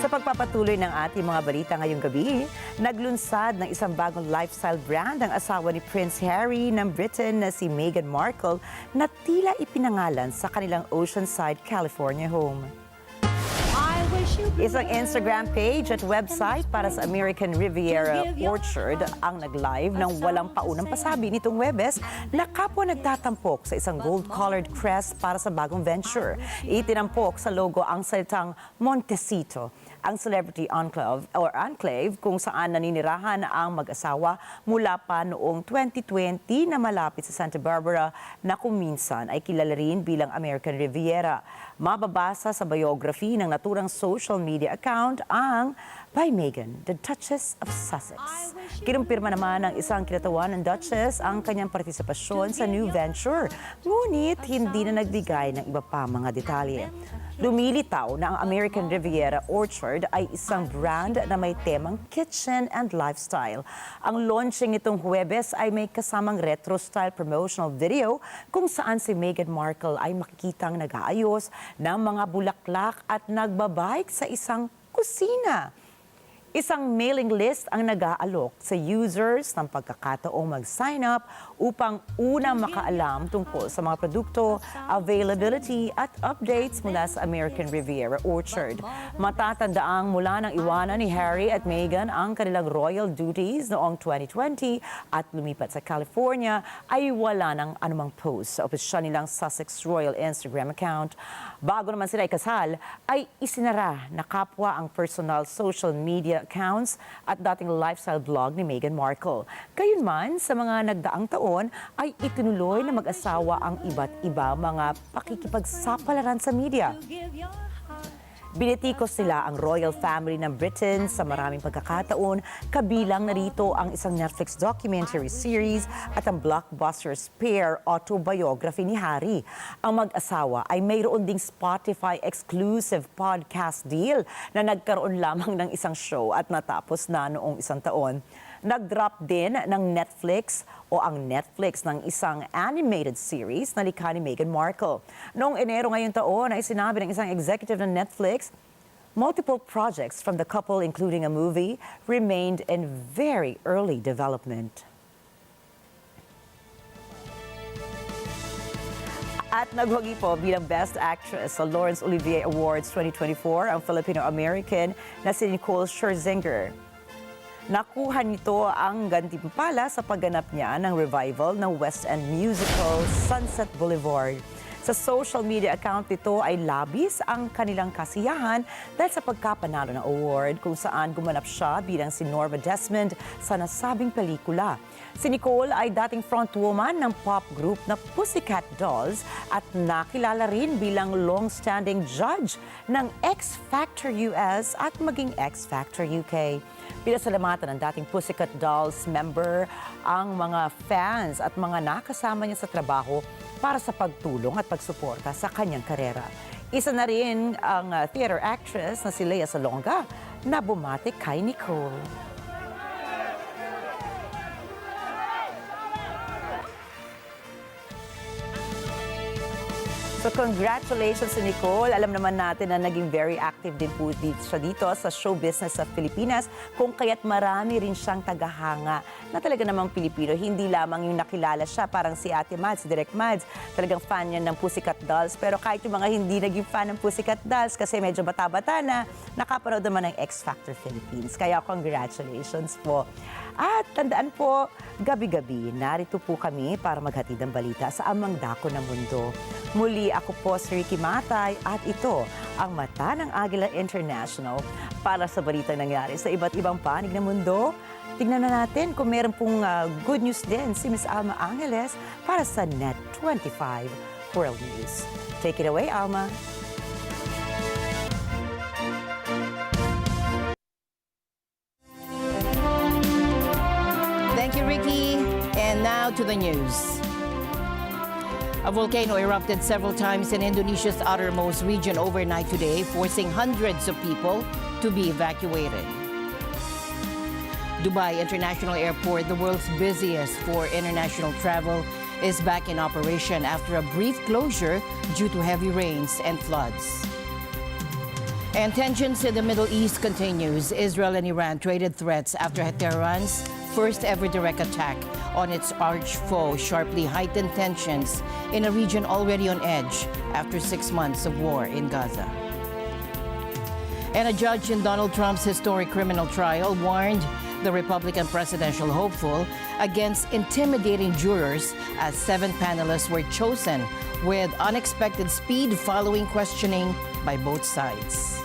Sa pagpapatuloy ng ating mga balita ngayong gabi, naglunsad ng isang bagong lifestyle brand ang asawa ni Prince Harry ng Britain na si Meghan Markle na tila ipinangalan sa kanilang Oceanside, California home. Isang Instagram page at website para sa American Riviera Orchard ang nag-live ng walang paunang pasabi nitong Huwebes na kapwa nagtatampok sa isang gold-colored crest para sa bagong venture. Itinampok sa logo ang salitang Montecito, ang celebrity enclave kung saan naninirahan ang mag-asawa mula pa noong 2020 na malapit sa Santa Barbara na kung minsan ay kilala rin bilang American Riviera. Mababasa sa biography ng naturang social media account ang By Meghan, The Duchess of Sussex. Kinumpirma naman ng isang kinatawan ng Duchess ang kanyang partisipasyon sa new venture, ngunit hindi na nagbigay ng iba pa mga detalye. Lumilitaw na ang American Riviera Orchard ay isang brand na may temang kitchen and lifestyle. Ang launching nitong Huwebes ay may kasamang retro-style promotional video kung saan si Meghan Markle ay makikitang nag-aayos ng mga bulaklak at nagbabike sa isang kusina. Isang mailing list ang nag-aalok sa users ng pagkakataong mag-sign up upang unang makaalam tungkol sa mga produkto, availability at updates mula sa American Riviera Orchard. Matatandaang mula ng iwanan ni Harry at Meghan ang kanilang royal duties noong 2020 at lumipat sa California ay wala ng anumang post sa opisyal nilang Sussex Royal Instagram account. Bago naman sila ikasal, ay isinara na kapwa ang personal social media accounts at dating lifestyle blog ni Meghan Markle. Gayunman, sa mga nagdaang taon ay itinuloy na mag-asawa ang iba't iba mga pakikipagsapalaran sa media. Binitikos nila ang royal family ng Britain sa maraming pagkakataon, kabilang narito ang isang Netflix documentary series at ang blockbuster Spare autobiography ni Harry. Ang mag-asawa ay mayroon ding Spotify exclusive podcast deal na nagkaroon lamang ng isang show at natapos na noong isang taon. Nag-drop din ng Netflix ng isang animated series na likha ni Meghan Markle. Noong Enero ngayong taon ay sinabi ng isang executive ng Netflix, multiple projects from the couple including a movie remained in very early development. At nagwagi po bilang Best Actress sa Laurence Olivier Awards 2024 ang Filipino-American na si Nicole Scherzinger. Nakuha nito ang gantimpala sa pagganap niya ng revival ng West End musical Sunset Boulevard. Sa social media account nito ay labis ang kanilang kasiyahan dahil sa pagkapanalo ng award kung saan gumanap siya bilang si Norma Desmond sa nasabing pelikula. Si Nicole ay dating frontwoman ng pop group na Pussycat Dolls at nakilala rin bilang long-standing judge ng X Factor US at maging X Factor UK. Pinasalamatan ng dating Pussycat Dolls member ang mga fans at mga nakasama niya sa trabaho para sa pagtulong at pagsuporta sa kanyang karera. Isa na rin ang theater actress na si Lea Salonga na bumati kay Nicole. So congratulations to Nicole. Alam naman natin na naging very active din po siya dito sa show business sa Pilipinas, kung kaya't marami rin siyang tagahanga na talaga namang Pilipino. Hindi lamang yung nakilala siya, parang si Ate Mads, si Direk Mads, talagang fan niya ng Pussycat Dolls. Pero kahit yung mga hindi naging fan ng Pussycat Dolls kasi medyo bata-bata na, nakapanood naman ng X Factor Philippines. Kaya congratulations po. At tandaan po, gabi-gabi, narito po kami para maghatid ng balita sa amang dako ng mundo. Muli, ako po si Ricky Matay at ito ang Mata ng Agila International para sa balitang nangyari sa iba't ibang panig ng mundo. Tingnan na natin kung meron pong good news din si Ms. Alma Angeles para sa Net 25 World News. Take it away, Alma. Thank you, Ricky. And now to the news. A volcano erupted several times in Indonesia's outermost region overnight today, forcing hundreds of people to be evacuated. Dubai International Airport, the world's busiest for international travel, is back in operation after a brief closure due to heavy rains and floods. And tensions in the Middle East continues. Israel and Iran traded threats after Tehran's first ever direct attack on its arch foe, sharply heightened tensions in a region already on edge after 6 months of war in Gaza. And a judge in Donald Trump's historic criminal trial warned the Republican presidential hopeful against intimidating jurors as 7 panelists were chosen with unexpected speed following questioning by both sides.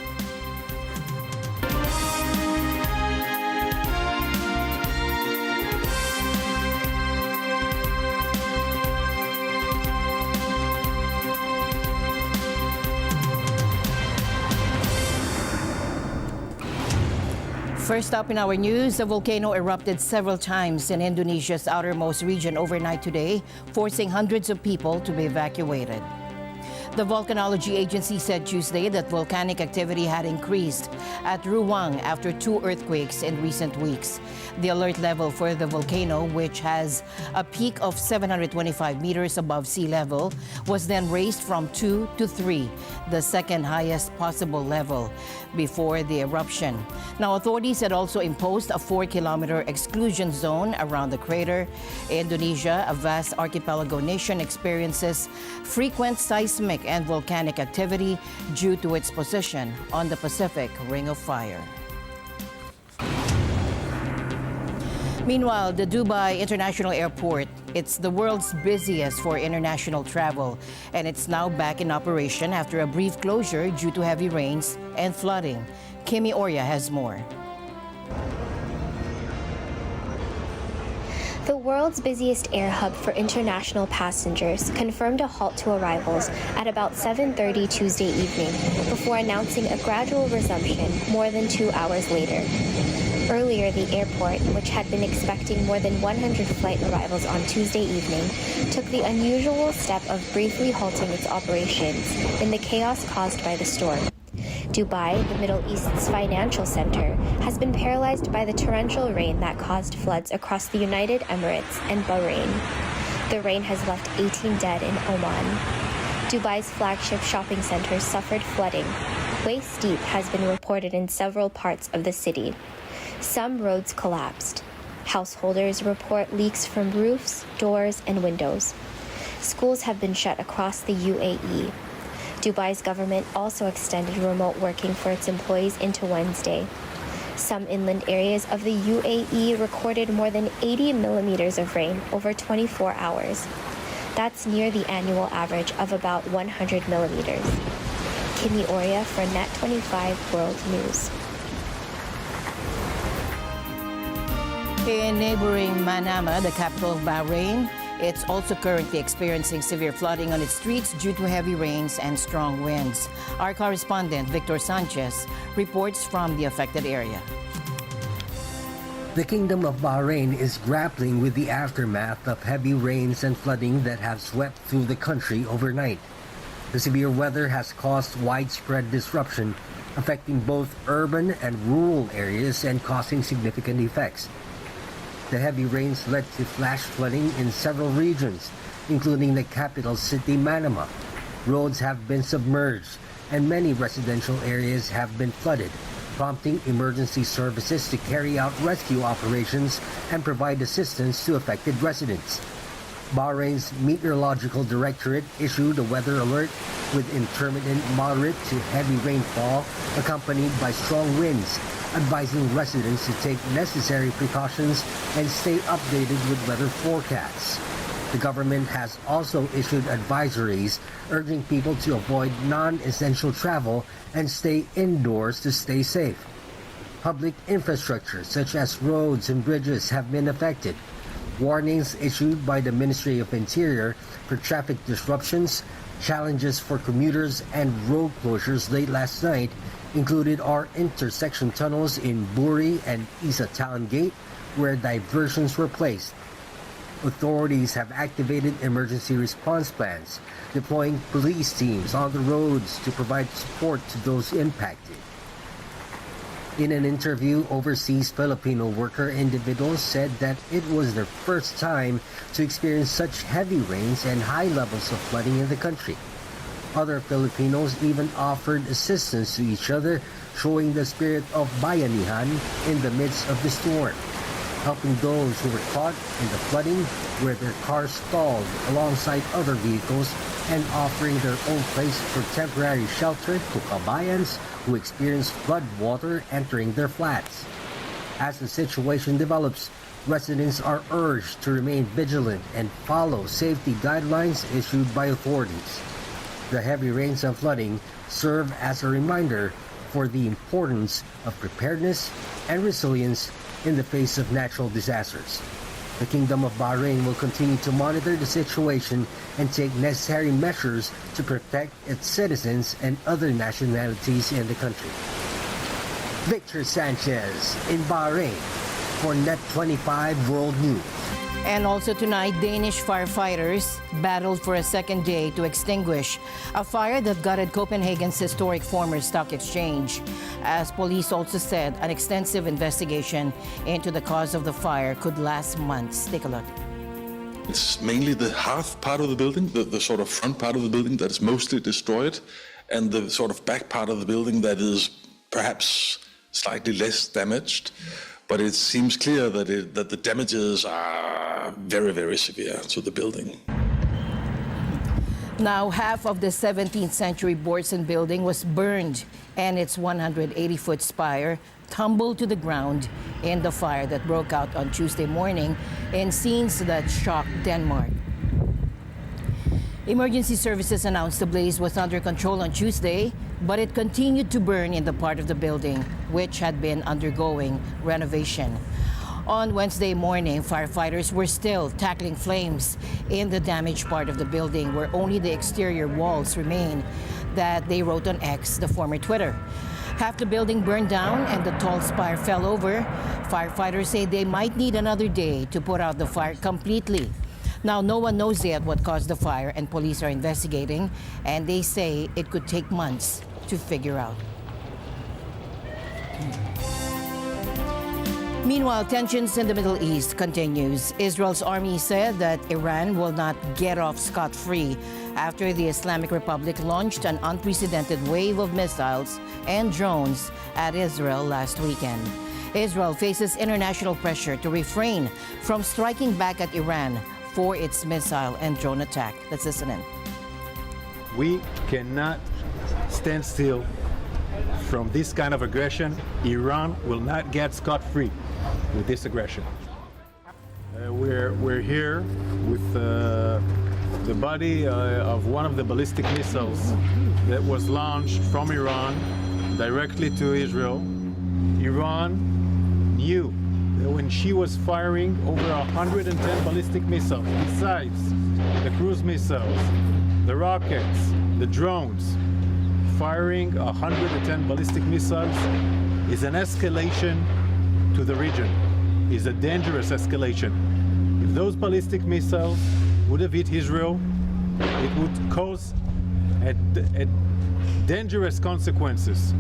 First up in our news, a volcano erupted several times in Indonesia's outermost region overnight today, forcing hundreds of people to be evacuated. The Volcanology Agency said Tuesday that volcanic activity had increased at Ruwang after 2 earthquakes in recent weeks. The alert level for the volcano, which has a peak of 725 meters above sea level, was then raised from 2 to 3, the second highest possible level before the eruption. Now, authorities had also imposed a 4-kilometer exclusion zone around the crater. Indonesia, a vast archipelago nation, experiences frequent seismic and volcanic activity due to its position on the Pacific Ring of Fire. Meanwhile, the Dubai International Airport, it's the world's busiest for international travel, and it's now back in operation after a brief closure due to heavy rains and flooding. Kimi Orya has more. The world's busiest air hub for international passengers confirmed a halt to arrivals at about 7:30 Tuesday evening before announcing a gradual resumption more than 2 hours later. Earlier, the airport, which had been expecting more than 100 flight arrivals on Tuesday evening, took the unusual step of briefly halting its operations in the chaos caused by the storm. Dubai, the Middle East's financial center, has been paralyzed by the torrential rain that caused floods across the United Emirates and Bahrain. The rain has left 18 dead in Oman. Dubai's flagship shopping centers suffered flooding. Waist deep has been reported in several parts of the city. Some roads collapsed. Householders report leaks from roofs, doors, and windows. Schools have been shut across the UAE. Dubai's government also extended remote working for its employees into Wednesday. Some inland areas of the UAE recorded more than 80 millimeters of rain over 24 hours. That's near the annual average of about 100 millimeters. Kimmy Oria for Net 25 World News. In neighboring Manama, the capital of Bahrain, it's also currently experiencing severe flooding on its streets due to heavy rains and strong winds. Our correspondent, Victor Sanchez, reports from the affected area. The Kingdom of Bahrain is grappling with the aftermath of heavy rains and flooding that have swept through the country overnight. The severe weather has caused widespread disruption, affecting both urban and rural areas and causing significant effects. The heavy rains led to flash flooding in several regions, including the capital city, Manama. Roads have been submerged, and many residential areas have been flooded, prompting emergency services to carry out rescue operations and provide assistance to affected residents. Bahrain's Meteorological Directorate issued a weather alert with intermittent moderate to heavy rainfall accompanied by strong winds, advising residents to take necessary precautions and stay updated with weather forecasts. The government has also issued advisories urging people to avoid non-essential travel and stay indoors to stay safe. Public infrastructure such as roads and bridges have been affected. Warnings issued by the Ministry of Interior for traffic disruptions, challenges for commuters, and road closures late last night included our intersection tunnels in Buri and Isa Town Gate, where diversions were placed. Authorities have activated emergency response plans, deploying police teams on the roads to provide support to those impacted. In an interview, overseas Filipino worker individuals said that it was their first time to experience such heavy rains and high levels of flooding in the country. Other Filipinos even offered assistance to each other, showing the spirit of bayanihan in the midst of the storm, helping those who were caught in the flooding where their cars stalled alongside other vehicles and offering their own place for temporary shelter to kabayans who experienced flood water entering their flats. As the situation develops, residents are urged to remain vigilant and follow safety guidelines issued by authorities. The heavy rains and flooding serve as a reminder for the importance of preparedness and resilience in the face of natural disasters. The Kingdom of Bahrain will continue to monitor the situation and take necessary measures to protect its citizens and other nationalities in the country. Victor Sanchez in Bahrain for Net 25 World News. And also tonight, Danish firefighters battled for a second day to extinguish a fire that gutted Copenhagen's historic former stock exchange. As police also said, an extensive investigation into the cause of the fire could last months. Take a look. It's mainly the half part of the building, the sort of front part of the building that is mostly destroyed, and the sort of back part of the building that is perhaps slightly less damaged. But it seems clear that the damages are very, very severe to the building. Now, half of the 17th century Borsen building was burned, and its 180-foot spire tumbled to the ground in the fire that broke out on Tuesday morning in scenes that shocked Denmark. Emergency services announced the blaze was under control on Tuesday, but it continued to burn in the part of the building which had been undergoing renovation. On Wednesday morning, firefighters were still tackling flames in the damaged part of the building where only the exterior walls remain, that they wrote on X, the former Twitter. Half the building burned down and the tall spire fell over. Firefighters say they might need another day to put out the fire completely. Now, no one knows yet what caused the fire, and police are investigating, and they say it could take months to figure out. Meanwhile, tensions in the Middle East continues. Israel's army said that Iran will not get off scot-free after the Islamic Republic launched an unprecedented wave of missiles and drones at Israel last weekend. Israel faces international pressure to refrain from striking back at Iran for its missile and drone attack. Let's listen in. We cannot stand still from this kind of aggression. Iran will not get scot-free with this aggression. We're here with the body of one of the ballistic missiles that was launched from Iran directly to Israel. Iran knew that when she was firing over 110 ballistic missiles, besides the cruise missiles, the rockets, the drones, firing 110 ballistic missiles is an escalation to the region, is a dangerous escalation. If those ballistic missiles would have hit Israel, it would cause a dangerous consequences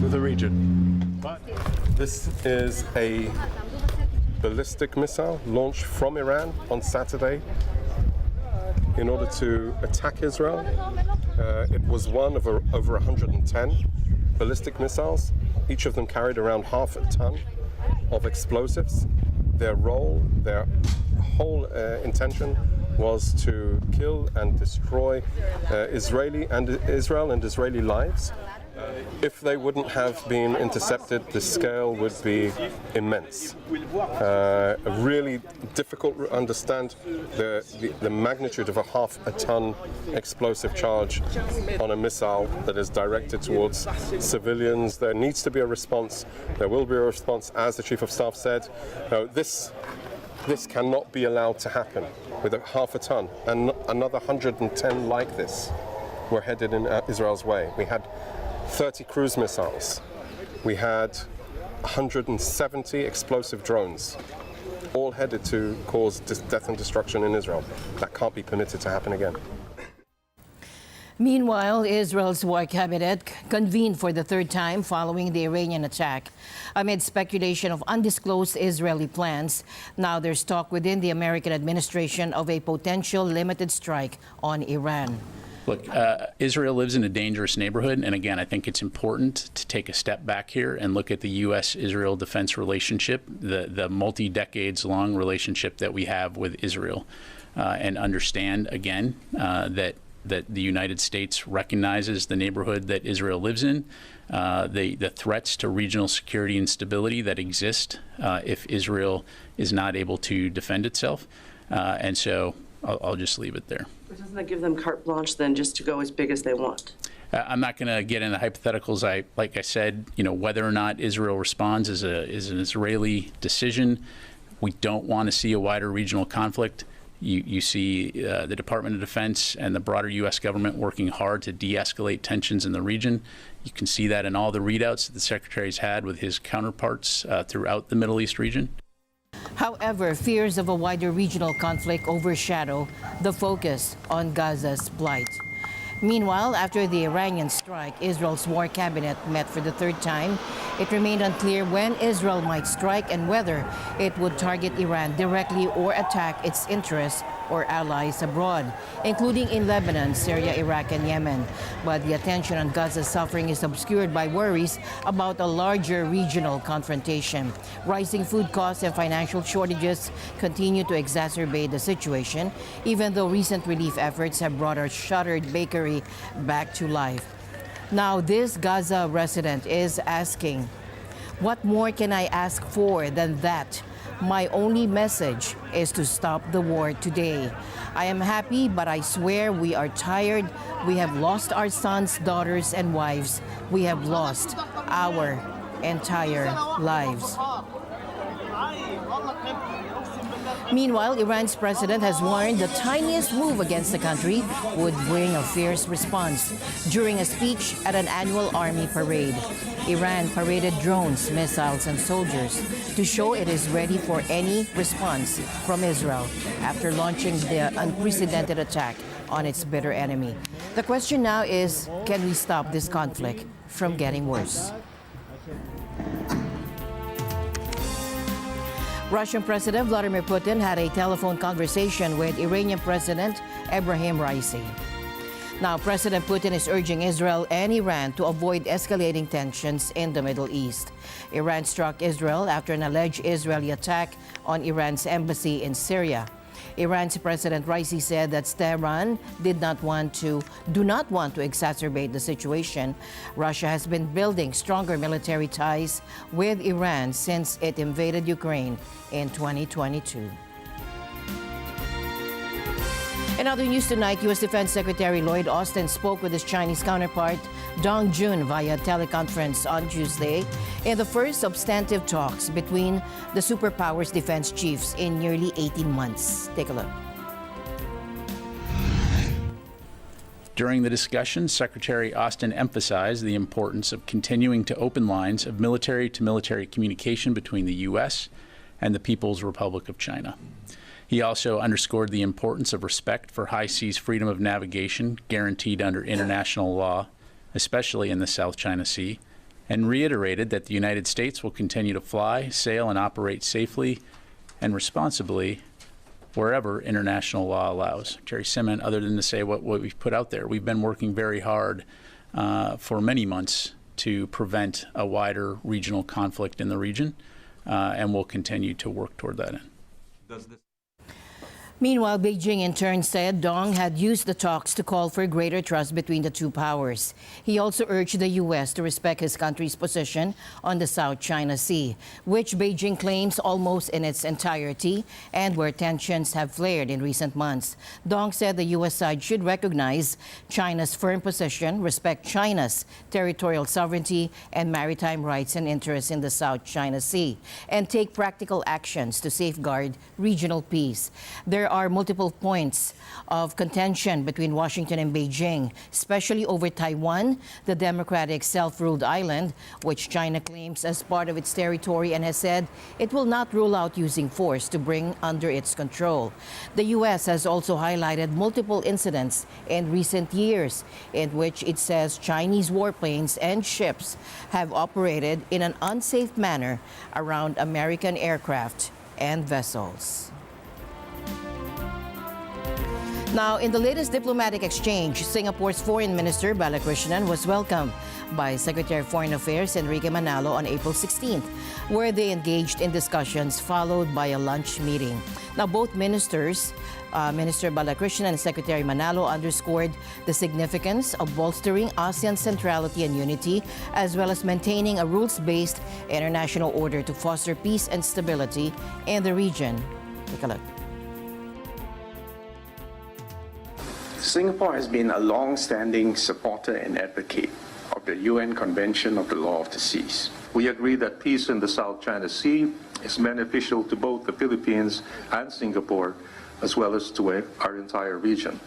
to the region. But this is a ballistic missile launched from Iran on Saturday in order to attack Israel. It was one of over 110 ballistic missiles. Each of them carried around half a ton of explosives. Their role, their whole intention was to kill and destroy Israel and Israeli lives. If they wouldn't have been intercepted, the scale would be immense. Really difficult to understand the magnitude of a half a ton explosive charge on a missile that is directed towards civilians. There needs to be a response. There will be a response, as the Chief of Staff said. This cannot be allowed to happen. With a half a ton and another 110 like this were headed in Israel's way. We had 30 cruise missiles. We had 170 explosive drones, all headed to cause death and destruction in Israel. That can't be permitted to happen again. Meanwhile, Israel's War Cabinet convened for the third time following the Iranian attack. Amid speculation of undisclosed Israeli plans, now there's talk within the American administration of a potential limited strike on Iran. Look, Israel lives in a dangerous neighborhood, and again, I think it's important to take a step back here and look at the U.S.-Israel defense relationship, the multi-decades-long relationship that we have with Israel, and understand, again, that the United States recognizes the neighborhood that Israel lives in, the threats to regional security and stability that exist if Israel is not able to defend itself. And so I'll just leave it there. But doesn't that give them carte blanche then just to go as big as they want? I'm not going to get into hypotheticals. Like I said, whether or not Israel responds is an Israeli decision. We don't want to see a wider regional conflict. You see the Department of Defense and the broader U.S. government working hard to de-escalate tensions in the region. You can see that in all the readouts that the Secretary's had with his counterparts throughout the Middle East region. However, fears of a wider regional conflict overshadow the focus on Gaza's plight. Meanwhile, after the Iranian strike, Israel's war cabinet met for the third time. It remained unclear when Israel might strike and whether it would target Iran directly or attack its interests or allies abroad, including in Lebanon, Syria, Iraq, and Yemen. But the attention on Gaza's suffering is obscured by worries about a larger regional confrontation. Rising food costs and financial shortages continue to exacerbate the situation, even though recent relief efforts have brought a shuttered bakery back to life. Now, this Gaza resident is asking, what more can I ask for than that? My only message is to stop the war today. I am happy, but I swear we are tired. We have lost our sons, daughters, and wives. We have lost our entire lives. Meanwhile, Iran's president has warned the tiniest move against the country would bring a fierce response. During a speech at an annual army parade, Iran paraded drones, missiles, and soldiers to show it is ready for any response from Israel after launching the unprecedented attack on its bitter enemy. The question now is, can we stop this conflict from getting worse? Russian President Vladimir Putin had a telephone conversation with Iranian President Ebrahim Raisi. Now, President Putin is urging Israel and Iran to avoid escalating tensions in the Middle East. Iran struck Israel after an alleged Israeli attack on Iran's embassy in Syria. Iran's President Raisi said that Tehran do not want to exacerbate the situation. Russia has been building stronger military ties with Iran since it invaded Ukraine in 2022. In other news tonight, U.S. Defense Secretary Lloyd Austin spoke with his Chinese counterpart Dong Jun via teleconference on Tuesday in the first substantive talks between the superpowers' defense chiefs in nearly 18 months. Take a look. During the discussion, Secretary Austin emphasized the importance of continuing to open lines of military-to-military communication between the U.S. and the People's Republic of China. He also underscored the importance of respect for high seas freedom of navigation guaranteed under international law, especially in the South China Sea, and reiterated that the United States will continue to fly, sail, and operate safely and responsibly wherever international law allows. Secretary Simon, other than to say what we've put out there, we've been working very hard for many months to prevent a wider regional conflict in the region, and we'll continue to work toward that end. Meanwhile, Beijing in turn said Dong had used the talks to call for greater trust between the two powers. He also urged the U.S. to respect his country's position on the South China Sea, which Beijing claims almost in its entirety and where tensions have flared in recent months. Dong said the U.S. side should recognize China's firm position, respect China's territorial sovereignty and maritime rights and interests in the South China Sea, and take practical actions to safeguard regional peace. There are multiple points of contention between Washington and Beijing, especially over Taiwan, the democratic self-ruled island, which China claims as part of its territory and has said it will not rule out using force to bring under its control. The U.S. has also highlighted multiple incidents in recent years in which it says Chinese warplanes and ships have operated in an unsafe manner around American aircraft and vessels. Now, in the latest diplomatic exchange, Singapore's Foreign Minister Balakrishnan was welcomed by Secretary of Foreign Affairs Enrique Manalo on April 16th, where they engaged in discussions followed by a lunch meeting. Now, both ministers, Minister Balakrishnan and Secretary Manalo, underscored the significance of bolstering ASEAN centrality and unity, as well as maintaining a rules-based international order to foster peace and stability in the region. Take a look. Singapore has been a long-standing supporter and advocate of the UN Convention of the Law of the Seas. We agree that peace in the South China Sea is beneficial to both the Philippines and Singapore, as well as to our entire region.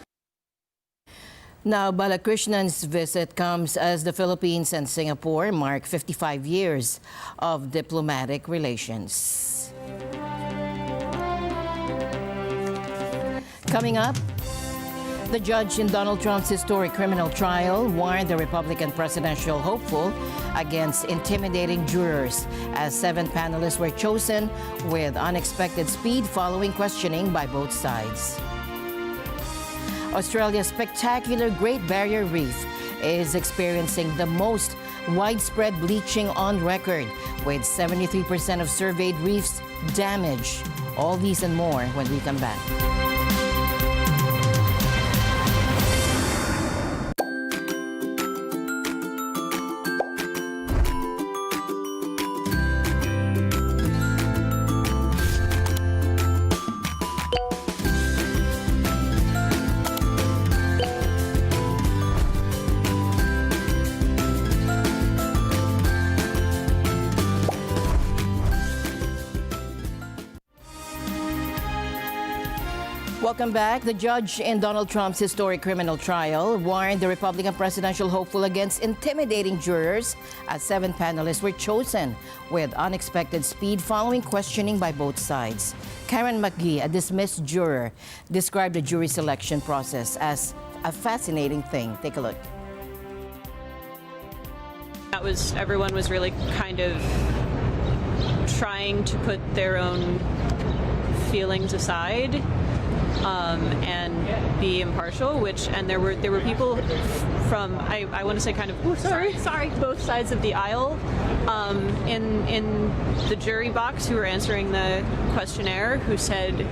Now, Balakrishnan's visit comes as the Philippines and Singapore mark 55 years of diplomatic relations. Coming up, the judge in Donald Trump's historic criminal trial warned the Republican presidential hopeful against intimidating jurors as 7 panelists were chosen with unexpected speed following questioning by both sides. Australia's spectacular Great Barrier Reef is experiencing the most widespread bleaching on record, with 73% of surveyed reefs damaged. All these and more when we come back. Welcome back. The judge in Donald Trump's historic criminal trial warned the Republican presidential hopeful against intimidating jurors as 7 panelists were chosen with unexpected speed following questioning by both sides. Karen McGee, a dismissed juror, described the jury selection process as a fascinating thing. Take a look. Everyone was really kind of trying to put their own feelings aside and be impartial, and there were people from I want to say kind of both sides of the aisle in the jury box who were answering the questionnaire who said,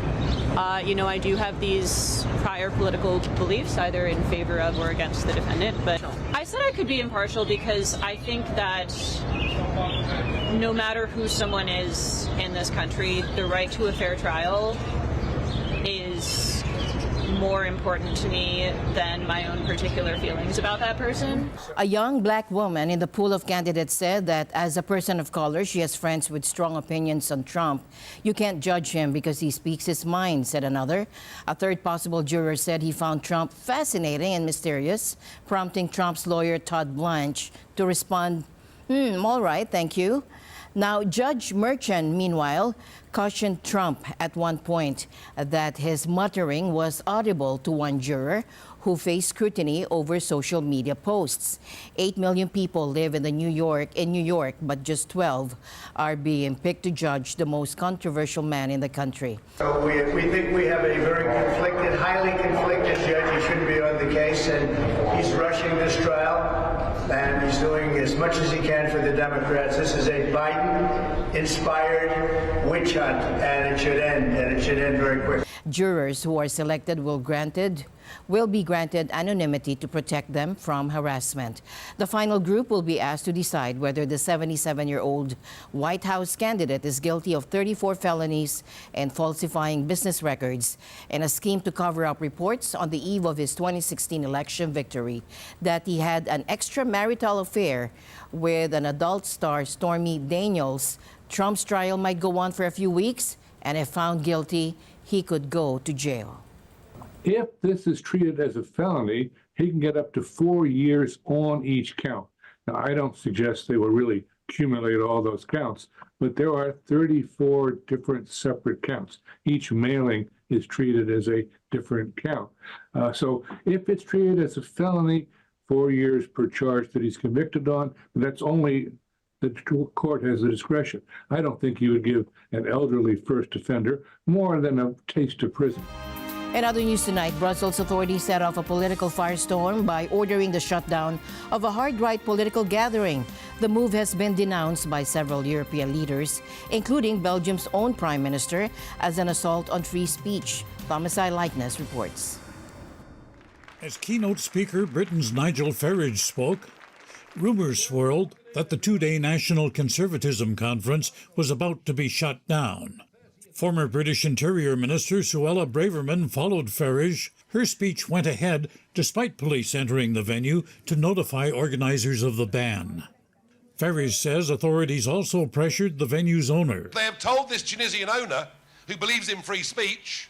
I do have these prior political beliefs either in favor of or against the defendant, but I said I could be impartial because I think that no matter who someone is in this country, the right to a fair trial is more important to me than my own particular feelings about that person. A young black woman in the pool of candidates said that as a person of color, she has friends with strong opinions on Trump. You can't judge him because he speaks his mind, said another. A third possible juror said he found Trump fascinating and mysterious, prompting Trump's lawyer Todd Blanche to respond, all right, thank you. Now, Judge Merchan, meanwhile, cautioned Trump at one point that his muttering was audible to one juror who faced scrutiny over social media posts. 8 million people live in New York, but just 12 are being picked to judge the most controversial man in the country. So we think we have a very conflicted, highly conflicted judge. He shouldn't be on the case, and he's rushing this trial, and he's doing as much as he can for the Democrats. This is a Biden-inspired witch hunt, and it should end very quickly. Jurors who are selected will be granted anonymity to protect them from harassment. The final group will be asked to decide whether the 77-year-old White House candidate is guilty of 34 felonies and falsifying business records and a scheme to cover up reports on the eve of his 2016 election victory that he had an extramarital affair with an adult star, Stormy Daniels. Trump's trial might go on for a few weeks, and if found guilty, he could go to jail. If this is treated as a felony, he can get up to 4 years on each count. Now, I don't suggest they will really accumulate all those counts, but there are 34 different separate counts. Each mailing is treated as a different count. So if it's treated as a felony, 4 years per charge that he's convicted on, that's only the court has the discretion. I don't think you would give an elderly first offender more than a taste of prison. In other news tonight, Brussels authorities set off a political firestorm by ordering the shutdown of a hard-right political gathering. The move has been denounced by several European leaders, including Belgium's own prime minister, as an assault on free speech. Thomas I. Likeness reports. As keynote speaker, Britain's Nigel Farage spoke, rumors swirled that the two-day National Conservatism Conference was about to be shut down. Former British Interior Minister Suella Braverman followed Farage. Her speech went ahead despite police entering the venue to notify organizers of the ban. Farage says authorities also pressured the venue's owner. They have told this Tunisian owner, who believes in free speech,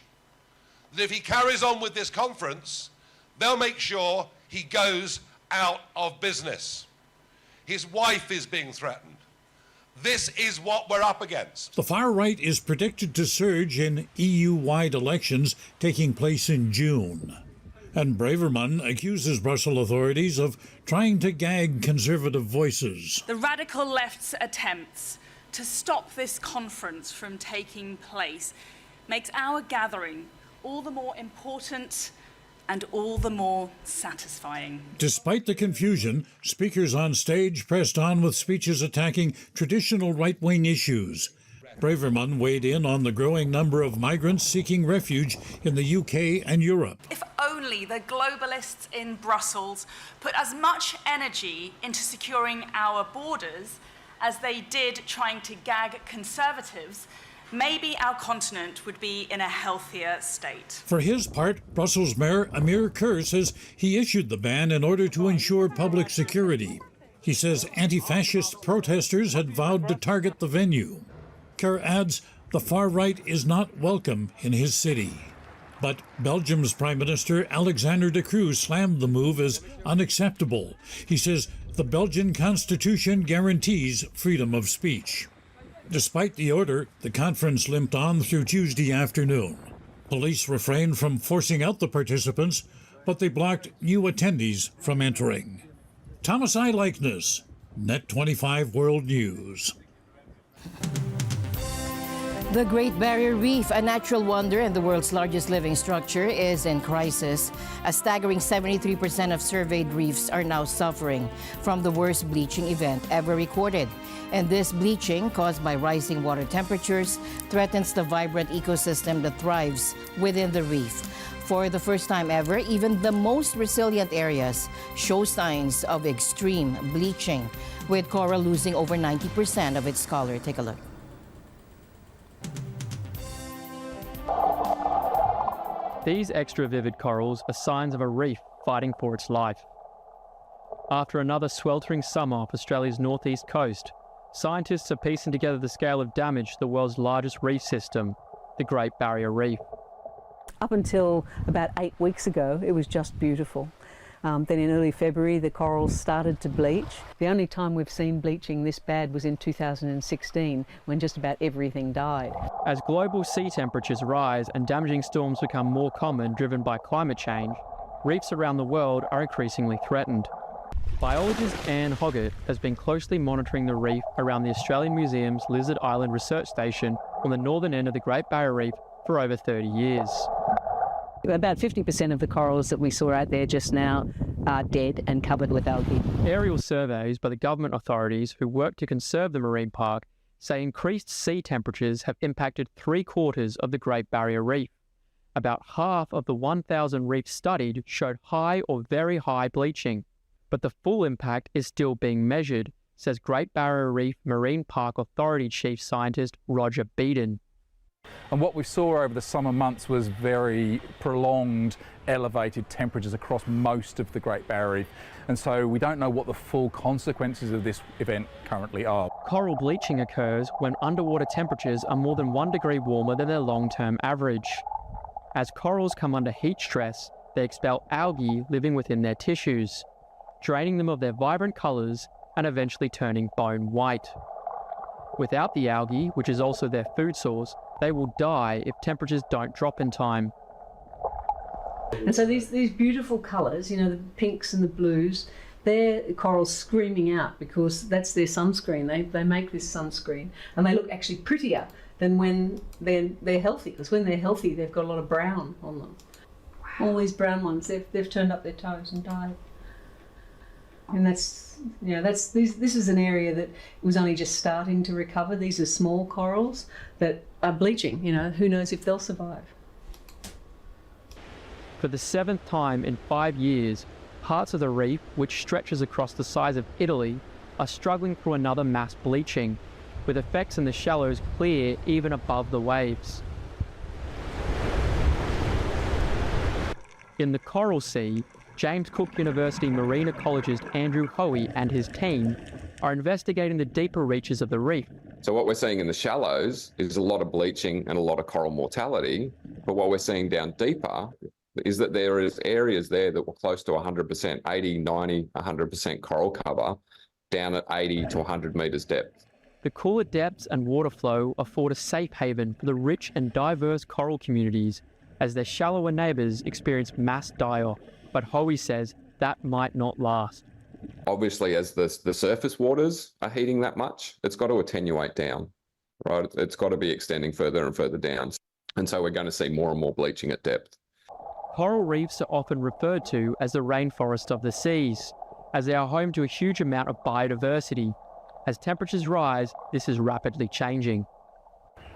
that if he carries on with this conference, they'll make sure he goes out of business. His wife is being threatened. This is what we're up against. The far right is predicted to surge in EU-wide elections taking place in June. And Braverman accuses Brussels authorities of trying to gag conservative voices. The radical left's attempts to stop this conference from taking place makes our gathering all the more important and all the more satisfying. Despite the confusion, speakers on stage pressed on with speeches attacking traditional right-wing issues. Braverman weighed in on the growing number of migrants seeking refuge in the UK and Europe. If only the globalists in Brussels put as much energy into securing our borders as they did trying to gag conservatives, maybe our continent would be in a healthier state. For his part, Brussels Mayor Amir Kur says he issued the ban in order to ensure public security. He says anti-fascist protesters had vowed to target the venue. Kur adds the far right is not welcome in his city. But Belgium's Prime Minister Alexander De Croo slammed the move as unacceptable. He says the Belgian constitution guarantees freedom of speech. Despite the order, the conference limped on through Tuesday afternoon. Police refrained from forcing out the participants, but they blocked new attendees from entering. Thomas I. Likeness, Net 25 World News. The Great Barrier Reef, a natural wonder and the world's largest living structure, is in crisis. A staggering 73% of surveyed reefs are now suffering from the worst bleaching event ever recorded. And this bleaching, caused by rising water temperatures, threatens the vibrant ecosystem that thrives within the reef. For the first time ever, even the most resilient areas show signs of extreme bleaching, with coral losing over 90% of its color. Take a look. These extra vivid corals are signs of a reef fighting for its life. After another sweltering summer off Australia's northeast coast, scientists are piecing together the scale of damage to the world's largest reef system, the Great Barrier Reef. Up until about 8 weeks ago, it was just beautiful. Then in early February, the corals started to bleach. The only time we've seen bleaching this bad was in 2016, when just about everything died. As global sea temperatures rise and damaging storms become more common, driven by climate change, reefs around the world are increasingly threatened. Biologist Anne Hoggett has been closely monitoring the reef around the Australian Museum's Lizard Island Research Station on the northern end of the Great Barrier Reef for over 30 years. About 50% of the corals that we saw out there just now are dead and covered with algae. Aerial surveys by the government authorities who work to conserve the marine park say increased sea temperatures have impacted 3/4 of the Great Barrier Reef. About half of the 1,000 reefs studied showed high or very high bleaching, but the full impact is still being measured, says Great Barrier Reef Marine Park Authority Chief Scientist Roger Beeden. And what we saw over the summer months was very prolonged, elevated temperatures across most of the Great Barrier Reef. And so we don't know what the full consequences of this event currently are. Coral bleaching occurs when underwater temperatures are more than 1 degree warmer than their long-term average. As corals come under heat stress, they expel algae living within their tissues, draining them of their vibrant colours and eventually turning bone white. Without the algae, which is also their food source, they will die if temperatures don't drop in time. And so these beautiful colours, you know, the pinks and the blues, they're corals screaming out because that's their sunscreen. They make this sunscreen, and they look actually prettier than when they're healthy, because when they're healthy they've got a lot of brown on them. All these brown ones, they've turned up their toes and died. And this is an area that was only just starting to recover. These are small corals that are bleaching. You know, who knows if they'll survive. For the 7th time in 5 years, parts of the reef, which stretches across the size of Italy, are struggling through another mass bleaching, with effects in the shallows clear even above the waves. In the Coral Sea, James Cook University marine ecologist Andrew Hoey and his team are investigating the deeper reaches of the reef. So what we're seeing in the shallows is a lot of bleaching and a lot of coral mortality, but what we're seeing down deeper is that there is areas there that were close to 100%, 80, 90, 100% coral cover down at 80 to 100 metres depth. The cooler depths and water flow afford a safe haven for the rich and diverse coral communities as their shallower neighbours experience mass die-off. But Hoey says that might not last. Obviously, as the surface waters are heating that much, it's got to attenuate down, right? It's got to be extending further and further down. And so we're going to see more and more bleaching at depth. Coral reefs are often referred to as the rainforest of the seas, as they are home to a huge amount of biodiversity. As temperatures rise, this is rapidly changing.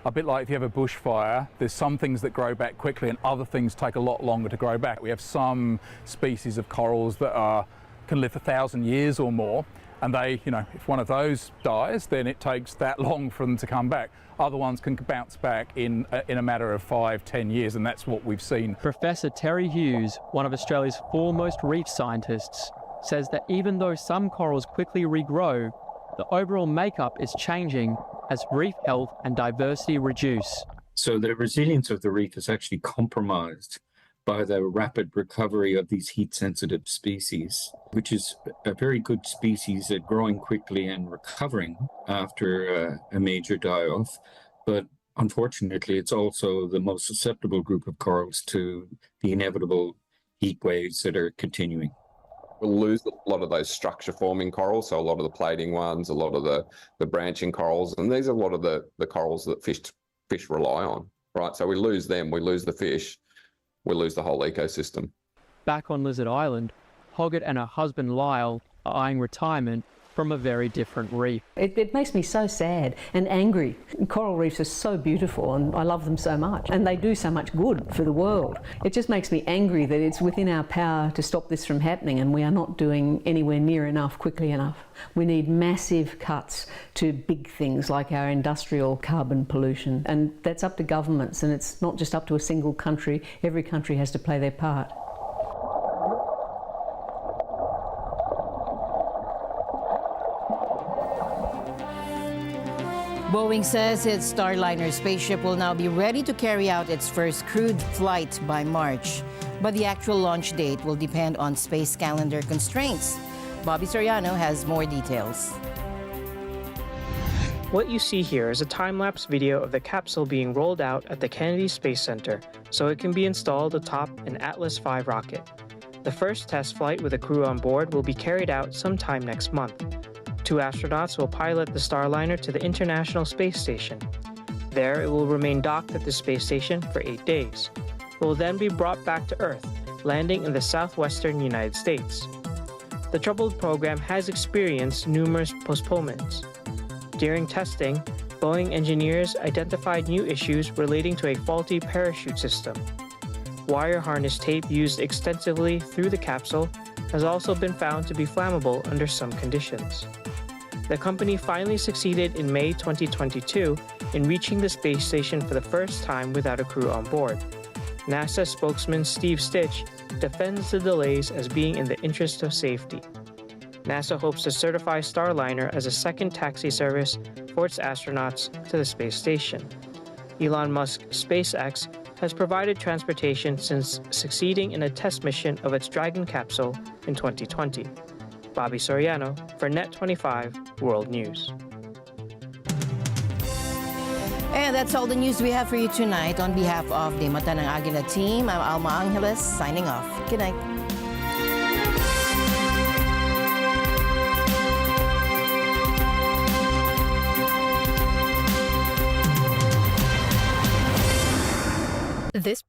A bit like if you have a bushfire, there's some things that grow back quickly and other things take a lot longer to grow back. We have some species of corals that can live 1,000 years or more, and they, if one of those dies, then it takes that long for them to come back. Other ones can bounce back in a matter of 5-10 years, and that's what we've seen. Professor Terry Hughes, one of Australia's foremost reef scientists, says that even though some corals quickly regrow, the overall makeup is changing as reef health and diversity reduce. So the resilience of the reef is actually compromised by the rapid recovery of these heat-sensitive species, which is a very good species at growing quickly and recovering after a major die-off. But unfortunately, it's also the most susceptible group of corals to the inevitable heat waves that are continuing. We'll lose a lot of those structure-forming corals, so a lot of the plating ones, a lot of the branching corals, and these are a lot of the corals that fish rely on, right? So we lose them, we lose the fish, we lose the whole ecosystem. Back on Lizard Island, Hoggett and her husband Lyle are eyeing retirement from from a very different reef. It makes me so sad and angry. Coral reefs are so beautiful and I love them so much and they do so much good for the world. It just makes me angry that it's within our power to stop this from happening and we are not doing anywhere near enough quickly enough. We need massive cuts to big things like our industrial carbon pollution, and that's up to governments, and it's not just up to a single country. Every country has to play their part. Boeing says its Starliner spaceship will now be ready to carry out its first crewed flight by March. But the actual launch date will depend on space calendar constraints. Bobby Soriano has more details. What you see here is a time-lapse video of the capsule being rolled out at the Kennedy Space Center so it can be installed atop an Atlas V rocket. The first test flight with a crew on board will be carried out sometime next month. 2 astronauts will pilot the Starliner to the International Space Station. There, it will remain docked at the space station for 8 days. It will then be brought back to Earth, landing in the southwestern United States. The troubled program has experienced numerous postponements. During testing, Boeing engineers identified new issues relating to a faulty parachute system. Wire harness tape used extensively through the capsule has also been found to be flammable under some conditions. The company finally succeeded in May 2022 in reaching the space station for the first time without a crew on board. NASA spokesman Steve Stitch defends the delays as being in the interest of safety. NASA hopes to certify Starliner as a second taxi service for its astronauts to the space station. Elon Musk's SpaceX has provided transportation since succeeding in a test mission of its Dragon capsule in 2020. Bobby Soriano for Net25 World News. And that's all the news we have for you tonight. On behalf of the Mata ng Agila team, I'm Alma Angeles signing off. Good night. This